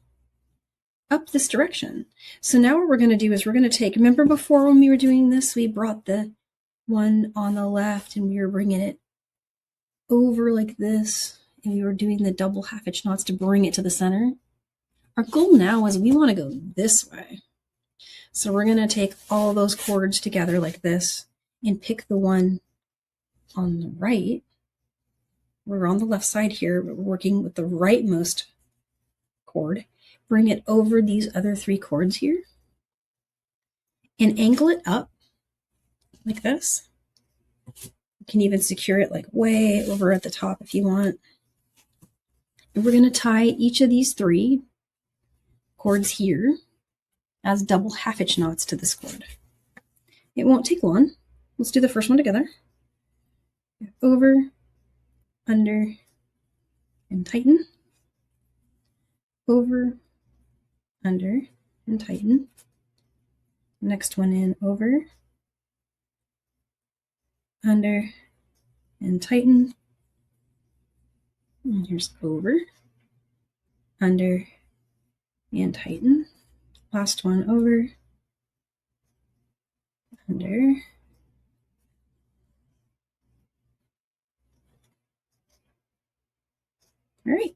up this direction. So now what we're going to do is we're going to take, remember before when we were doing this, we brought the one on the left and we were bringing it over like this, and we were doing the double half-hitch knots to bring it to the center. Our goal now is we want to go this way. So we're going to take all those chords together like this and pick the one on the right. We're on the left side here, but we're working with the rightmost chord. Bring it over these other 3 chords here and angle it up like this. You can even secure it like way over at the top if you want. And we're going to tie each of these 3 cords here as double half-hitch knots to this cord. It won't take long. Let's do the first one together. Over, under, and tighten. Over, under, and tighten. Next one in, over, under, and tighten. And here's over, under, and tighten. Last one, over, under, all right.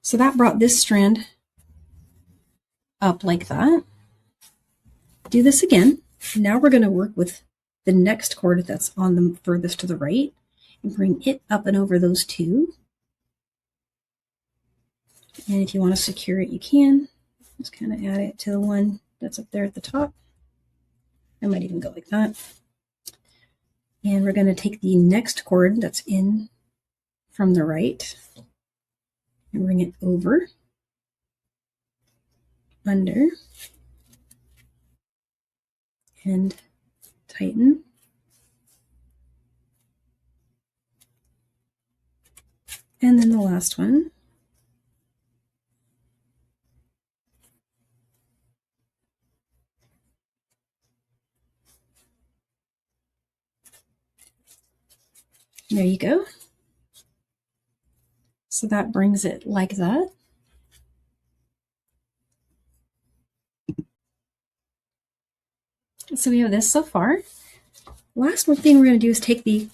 So that brought this strand up like that. Do this again. Now we're going to work with the next cord that's on the furthest to the right and bring it up and over those two. And if you want to secure it, you can. Just kind of add it to the one that's up there at the top. I might even go like that. And we're going to take the next cord that's in from the right and bring it over, under, and tighten. And then the last one. There you go. So that brings it like that. So we have this so far. Last one thing we're going to do is take the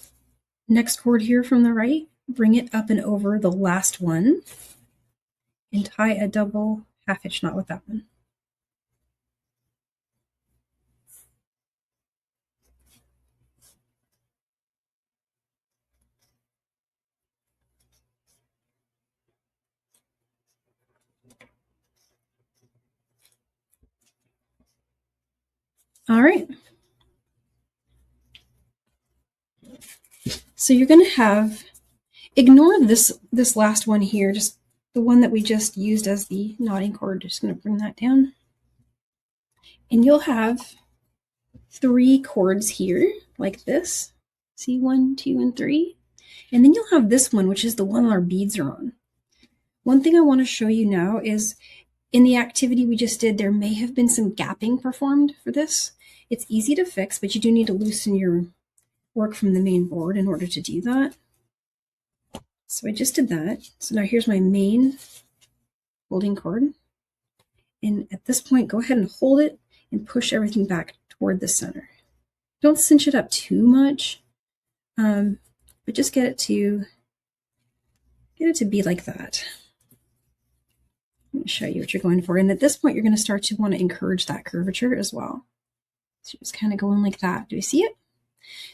next cord here from the right, bring it up and over the last one, and tie a double half-hitch knot with that one. All right. So you're going to have, ignore this last one here, just the one that we just used as the knotting cord. Just going to bring that down. And you'll have 3 cords here like this. See, 1, 2, and 3. And then you'll have this one, which is the one our beads are on. One thing I want to show you now is in the activity we just did, there may have been some gapping performed for this. It's easy to fix, but you do need to loosen your work from the main board in order to do that. So I just did that. So now here's my main holding cord. And at this point, go ahead and hold it and push everything back toward the center. Don't cinch it up too much, but just get it to be like that. Let me show you what you're going for. And at this point, you're going to start to want to encourage that curvature as well. So just kind of going like that. Do you see it?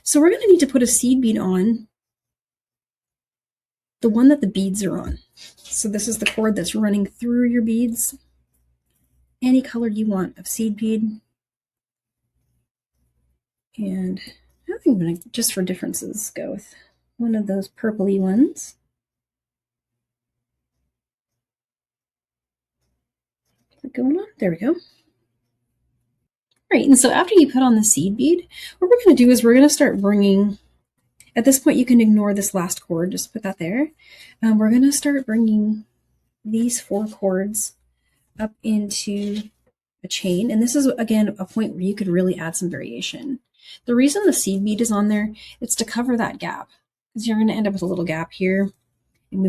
So we're going to need to put a seed bead on the one that the beads are on. So this is the cord that's running through your beads. Any color you want of seed bead. And I think I'm going to, just for differences, go with one of those purpley ones. Keep it going on. There we go. All right, and so after you put on the seed bead, what we're going to do is we're going to start bringing, at this point you can ignore this last cord, just put that there. We're going to start bringing these 4 cords up into a chain, and this is, again, a point where you could really add some variation. The reason the seed bead is on there, it's to cover that gap, because you're going to end up with a little gap here, and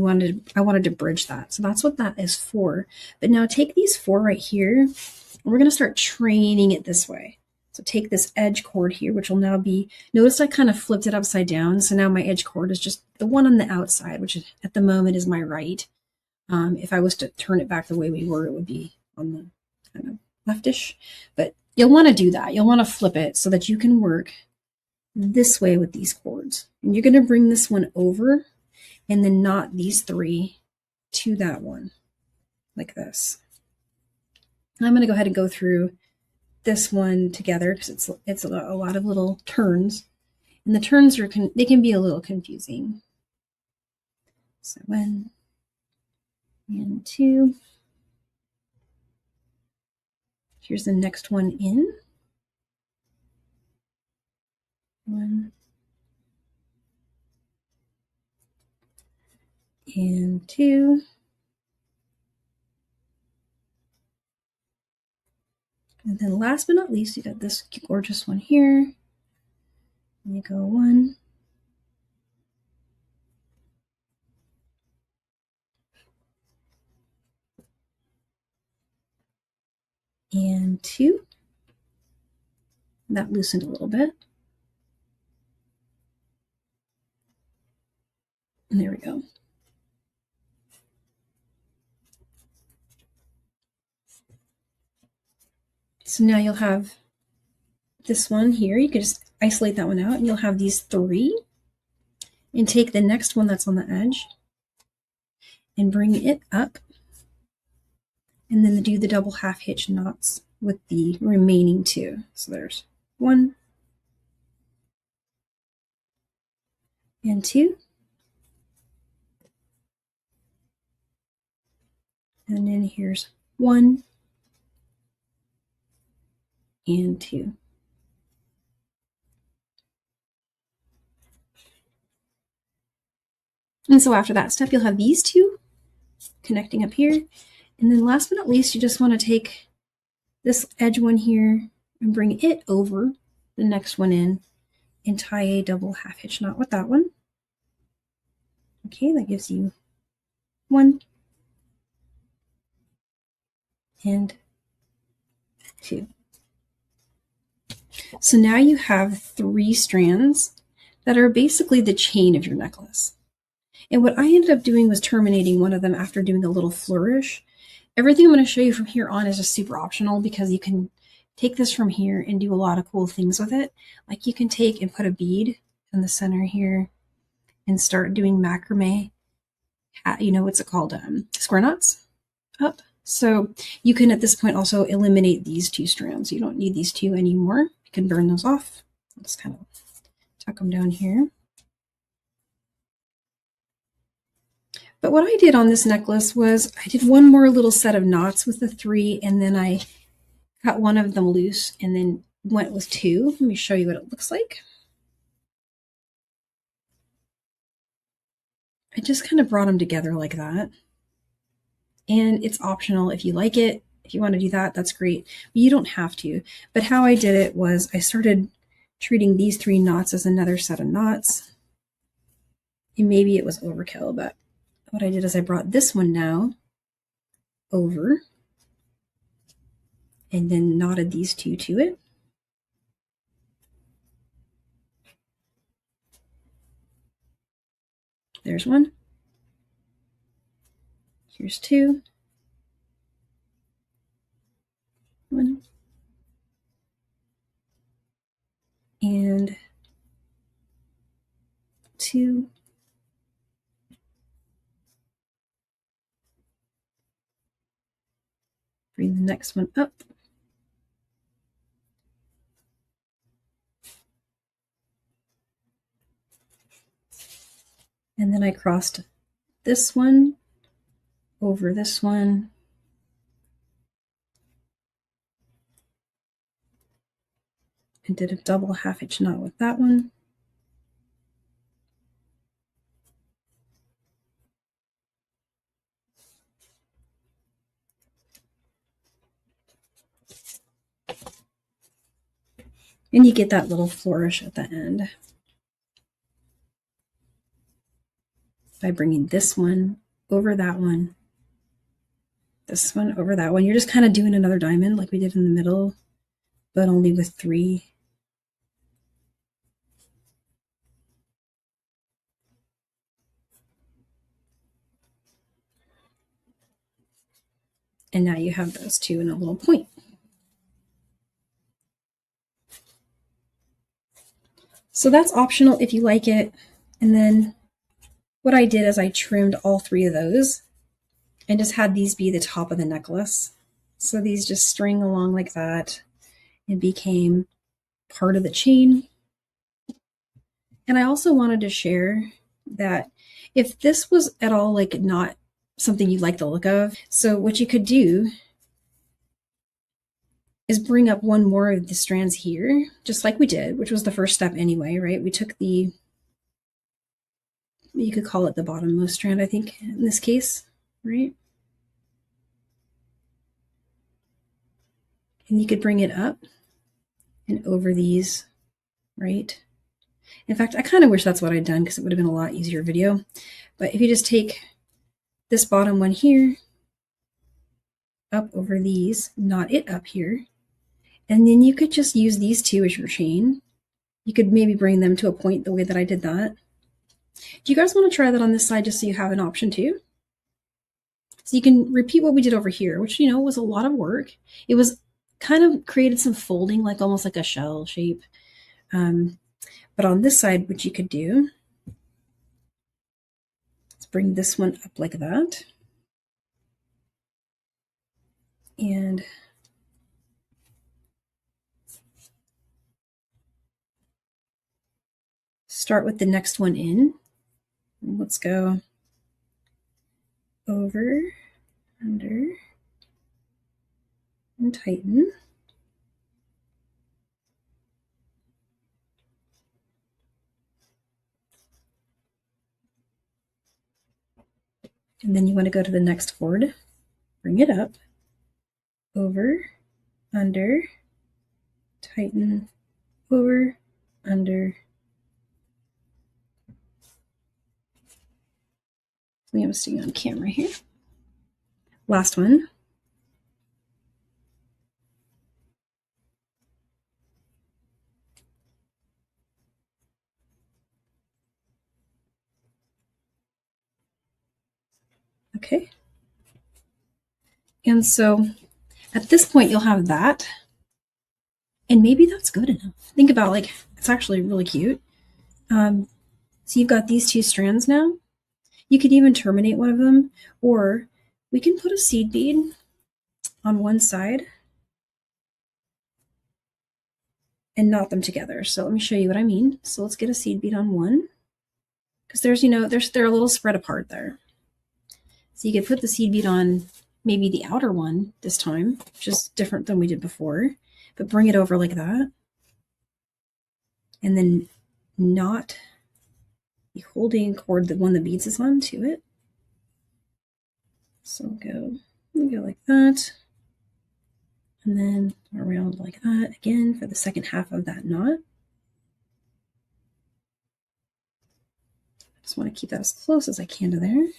I wanted to bridge that. So that's what that is for. But now take these 4 right here, and we're going to start training it this way. So take this edge cord here, which will now be, notice I kind of flipped it upside down. So now my edge cord is just the one on the outside, which at the moment is my right. If I was to turn it back the way we were, it would be on the kind of leftish. But you'll want to do that. You'll want to flip it so that you can work this way with these cords. And you're going to bring this one over and then knot these 3 to that one, like this. And I'm going to go ahead and go through this one together because it's a lot of little turns, and the turns are they can be a little confusing. So 1 and 2 Here's the next one in. 1 and 2. And then last but not least, you got this gorgeous one here. And you go 1 and 2. That loosened a little bit. And there we go. So now you'll have this one here. You can just isolate that one out, and you'll have these 3. And take the next one that's on the edge and bring it up. And then do the double half hitch knots with the remaining 2. So there's 1 and 2. And then here's 1 and 2. And so after that step, you'll have these 2 connecting up here. And then last but not least, you just want to take this edge one here and bring it over the next one in and tie a double half hitch knot with that one. Okay, that gives you 1 and 2. So now you have 3 strands that are basically the chain of your necklace. And what I ended up doing was terminating one of them after doing a little flourish. Everything I'm going to show you from here on is just super optional because you can take this from here and do a lot of cool things with it. Like you can take and put a bead in the center here and start doing macrame, you know, what's it called? Square knots up. So you can at this point also eliminate these 2 strands. You don't need these 2 anymore. You can burn those off. I'll just kind of tuck them down here. But what I did on this necklace was I did one more little set of knots with the 3, and then I cut one of them loose and then went with 2. Let me show you what it looks like. I just kind of brought them together like that. And it's optional if you like it. If you want to do that, that's great. But you don't have to. But how I did it was I started treating these 3 knots as another set of knots. And maybe it was overkill, but what I did is I brought this one now over and then knotted these 2 to it. There's 1. Here's 2. 1. And 2. Bring the next one up. And then I crossed this one over this one. And did a double half hitch knot with that one. And you get that little flourish at the end by bringing this one over that one, this one over that one. You're just kind of doing another diamond like we did in the middle, but only with 3. And now you have those 2 in a little point. So that's optional if you like it. And then what I did is I trimmed all 3 of those and just had these be the top of the necklace. So these just string along like that and became part of the chain. And I also wanted to share that if this was at all like not something you like the look of, so what you could do is bring up one more of the strands here, just like we did, which was the first step anyway, right? We took the, you could call it the bottommost strand, I think, in this case, right? And you could bring it up and over these, right? In fact, I kind of wish that's what I'd done because it would have been a lot easier video. But if you just take this bottom one here, up over these, knot it up here, and then you could just use these two as your chain. You could maybe bring them to a point the way that I did that. Do you guys want to try that on this side just so you have an option too? So you can repeat what we did over here, which, you know, was a lot of work. It was kind of created some folding, like almost like a shell shape. But on this side, what you could do is bring this one up like that. And start with the next one in. Let's go over, under, and tighten. And then you want to go to the next cord, bring it up, over, under, tighten, over, under. I'm staying on camera here. Last one. Okay. And so at this point, you'll have that. And maybe that's good enough. Think about, like, it's actually really cute. So you've got these two strands now. You could even terminate one of them, or we can put a seed bead on one side and knot them together. So let me show you what I mean. So let's get a seed bead on one, because there's, you know, they're a little spread apart there. So you could put the seed bead on maybe the outer one this time, which is different than we did before, but bring it over like that. And then knot the holding cord, the one the beads is on, to it. So go like that. And then around like that again for the second half of that knot. I just want to keep that as close as I can to there.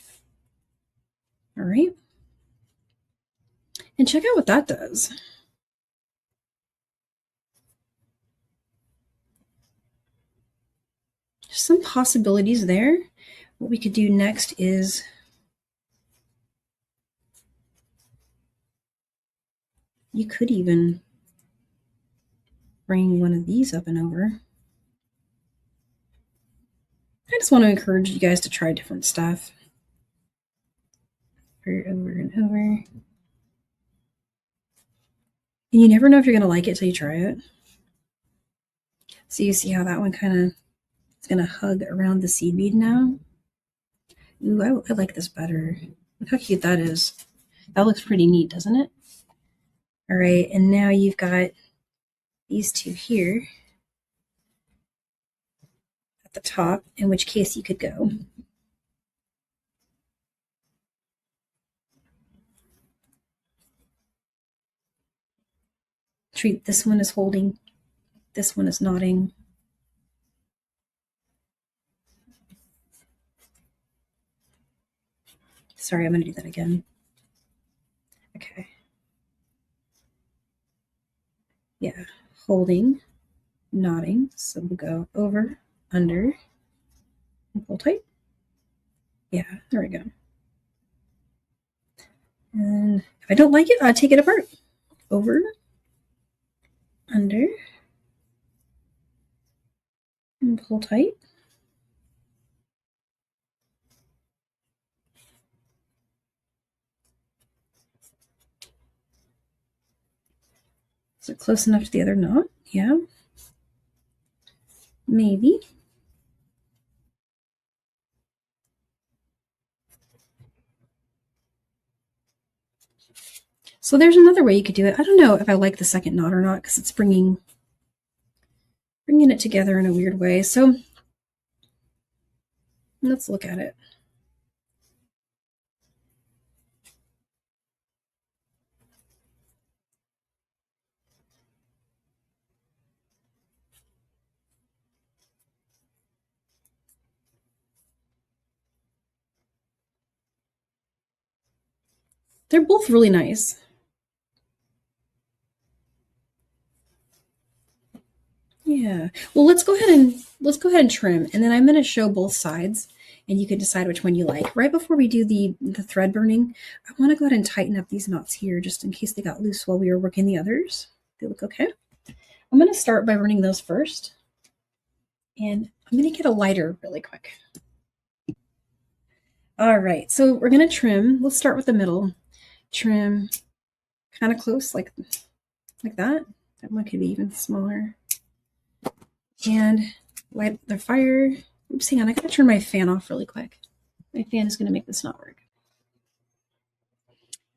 All right. And check out what that does. Just some possibilities there. What we could do next is you could even bring one of these up and over. I just want to encourage you guys to try different stuff. Over and over. And you never know if you're going to like it till you try it. So you see how that one kind of is going to hug around the seed bead now. Ooh, I like this better. Look how cute that is. That looks pretty neat, doesn't it? All right, and now you've got these two here at the top, in which case you could go treat this one as holding, this one is knotting. Sorry, I'm going to do that again. Okay. Yeah, holding, knotting. So we'll go over, under, and pull tight. Yeah, there we go. And if I don't like it, I'll take it apart. Over, under, and pull tight. Is it close enough to the other knot? Yeah. Maybe. So there's another way you could do it. I don't know if I like the second knot or not because it's bringing it together in a weird way. So let's look at it. They're both really nice. Yeah. Well, let's go ahead and trim, and then I'm going to show both sides, and you can decide which one you like. Right before we do the thread burning, I want to go ahead and tighten up these knots here just in case they got loose while we were working the others. They look okay. I'm going to start by burning those first, and I'm going to get a lighter really quick. All right, so we're going to trim. Let's start with the middle. Trim kind of close, like that. That one could be even smaller. And light the fire. Oops, hang on, I gotta turn my fan off really quick. My fan is gonna make this not work.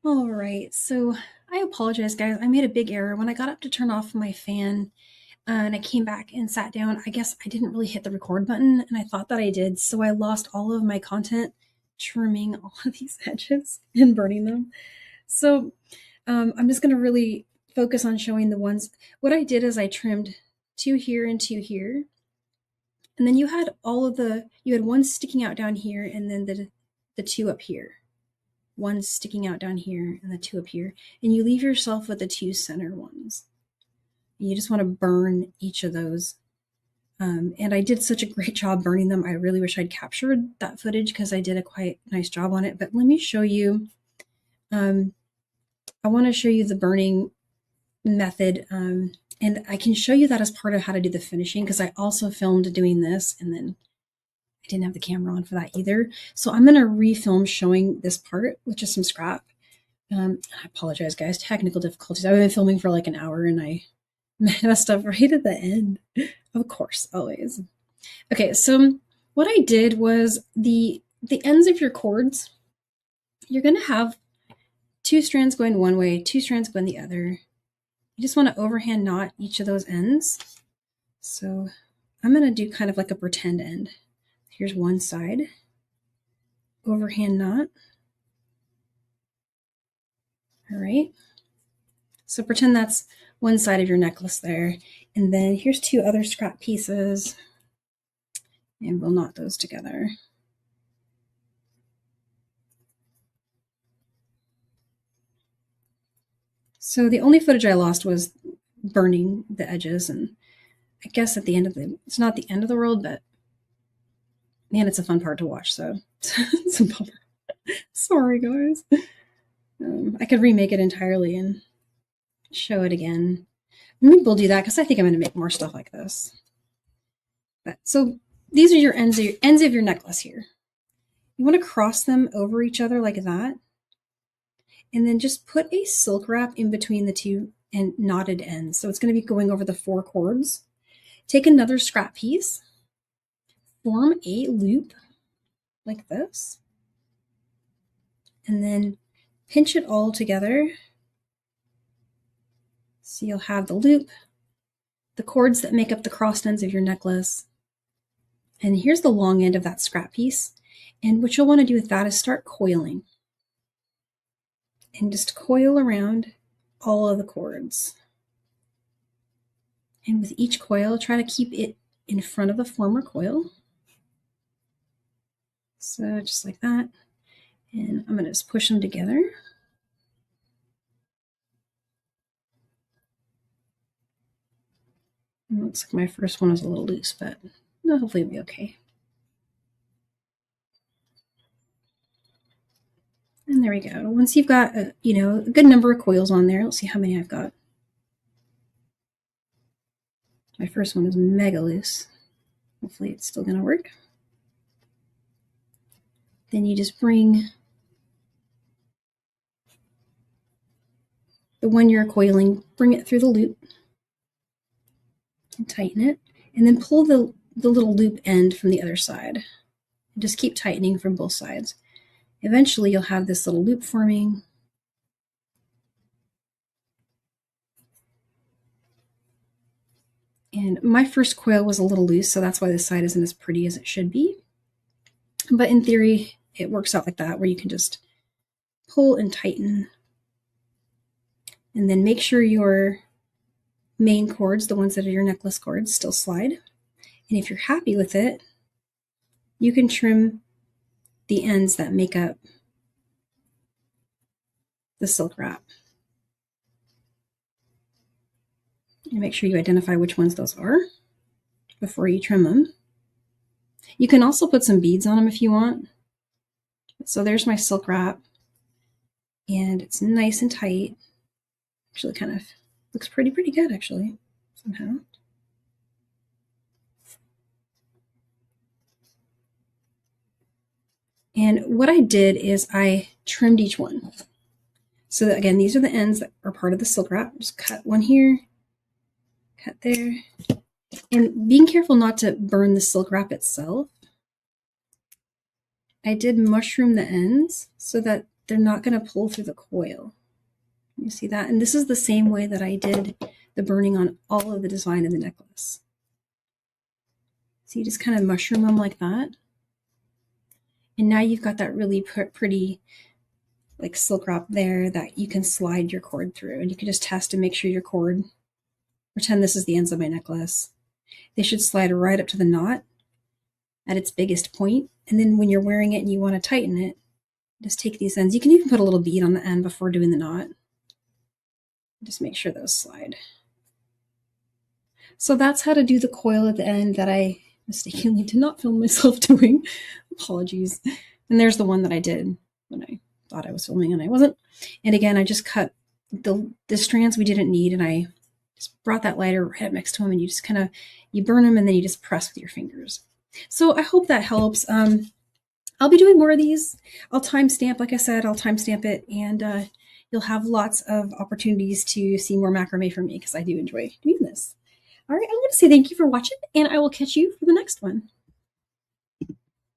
All right, so I apologize, guys. I made a big error. When I got up to turn off my fan and I came back and sat down, I guess I didn't really hit the record button, and I thought that I did, so I lost all of my content trimming all of these edges and burning them. So I'm just gonna really focus on showing the ones. What I did is I trimmed 2 here and 2 here. And then you had you had one sticking out down here and then the 2 up here. One sticking out down here and the 2 up here. And you leave yourself with the 2 center ones. And you just want to burn each of those. And I did such a great job burning them. I really wish I'd captured that footage because I did a quite nice job on it. But let me show you. I want to show you the burning method. And I can show you that as part of how to do the finishing because I also filmed doing this and then I didn't have the camera on for that either. So I'm going to refilm showing this part with just some scrap. I apologize, guys. Technical difficulties. I've been filming for like an hour and I messed up right at the end. Of course, always. Okay, so what I did was the ends of your cords, you're going to have 2 strands going one way, 2 strands going the other. You just want to overhand knot each of those ends. So I'm going to do kind of like a pretend end. Here's one side, overhand knot. All right. So pretend that's one side of your necklace there. And then here's 2 other scrap pieces. And we'll knot those together. So the only footage I lost was burning the edges, and I guess at the end of it's not the end of the world, but man, it's a fun part to watch, so it's a bummer. Sorry, guys. I could remake it entirely and show it again. Maybe we'll do that because I think I'm going to make more stuff like this. But so these are your ends of your necklace here. You want to cross them over each other like that. And then just put a silk wrap in between the 2 and knotted ends. So it's going to be going over the 4 cords. Take another scrap piece, form a loop like this, and then pinch it all together. So you'll have the loop, the cords that make up the crossed ends of your necklace, and here's the long end of that scrap piece. And what you'll want to do with that is start coiling. And just coil around all of the cords. And with each coil, try to keep it in front of the former coil. So just like that. And I'm going to just push them together. It looks like my first one is a little loose, but hopefully it'll be okay. And there we go. Once you've got a good number of coils on there, let's see how many I've got. My first one is mega loose. Hopefully it's still going to work. Then you just bring the one you're coiling, bring it through the loop and tighten it, and then pull the little loop end from the other side. And just keep tightening from both sides. Eventually you'll have this little loop forming. And my first coil was a little loose, so that's why this side isn't as pretty as it should be. But in theory, it works out like that, where you can just pull and tighten. And then make sure your main cords, the ones that are your necklace cords, still slide. And if you're happy with it, you can trim the ends that make up the silk wrap. And make sure you identify which ones those are before you trim them. You can also put some beads on them if you want. So there's my silk wrap, and it's nice and tight. Actually kind of looks pretty good actually, somehow. And what I did is I trimmed each one. So that, again, these are the ends that are part of the silk wrap. Just cut one here, cut there. And being careful not to burn the silk wrap itself, I did mushroom the ends so that they're not going to pull through the coil. You see that? And this is the same way that I did the burning on all of the design in the necklace. So you just kind of mushroom them like that. And now you've got that really pretty like silk wrap there that you can slide your cord through. And you can just test to make sure your cord, pretend this is the ends of my necklace. They should slide right up to the knot at its biggest point. And then when you're wearing it and you want to tighten it, just take these ends. You can even put a little bead on the end before doing the knot. Just make sure those slide. So that's how to do the coil at the end that I mistakenly did not film myself doing. Apologies. And there's the one that I did when I thought I was filming and I wasn't. And again, I just cut the strands we didn't need, and I just brought that lighter right up next to them, and you just kind of, you burn them and then you just press with your fingers. So I hope that helps. I'll be doing more of these. I'll timestamp, like I said, I'll timestamp it, and you'll have lots of opportunities to see more macrame from me because I do enjoy doing this. All right, I'm going to say thank you for watching, and I will catch you for the next one.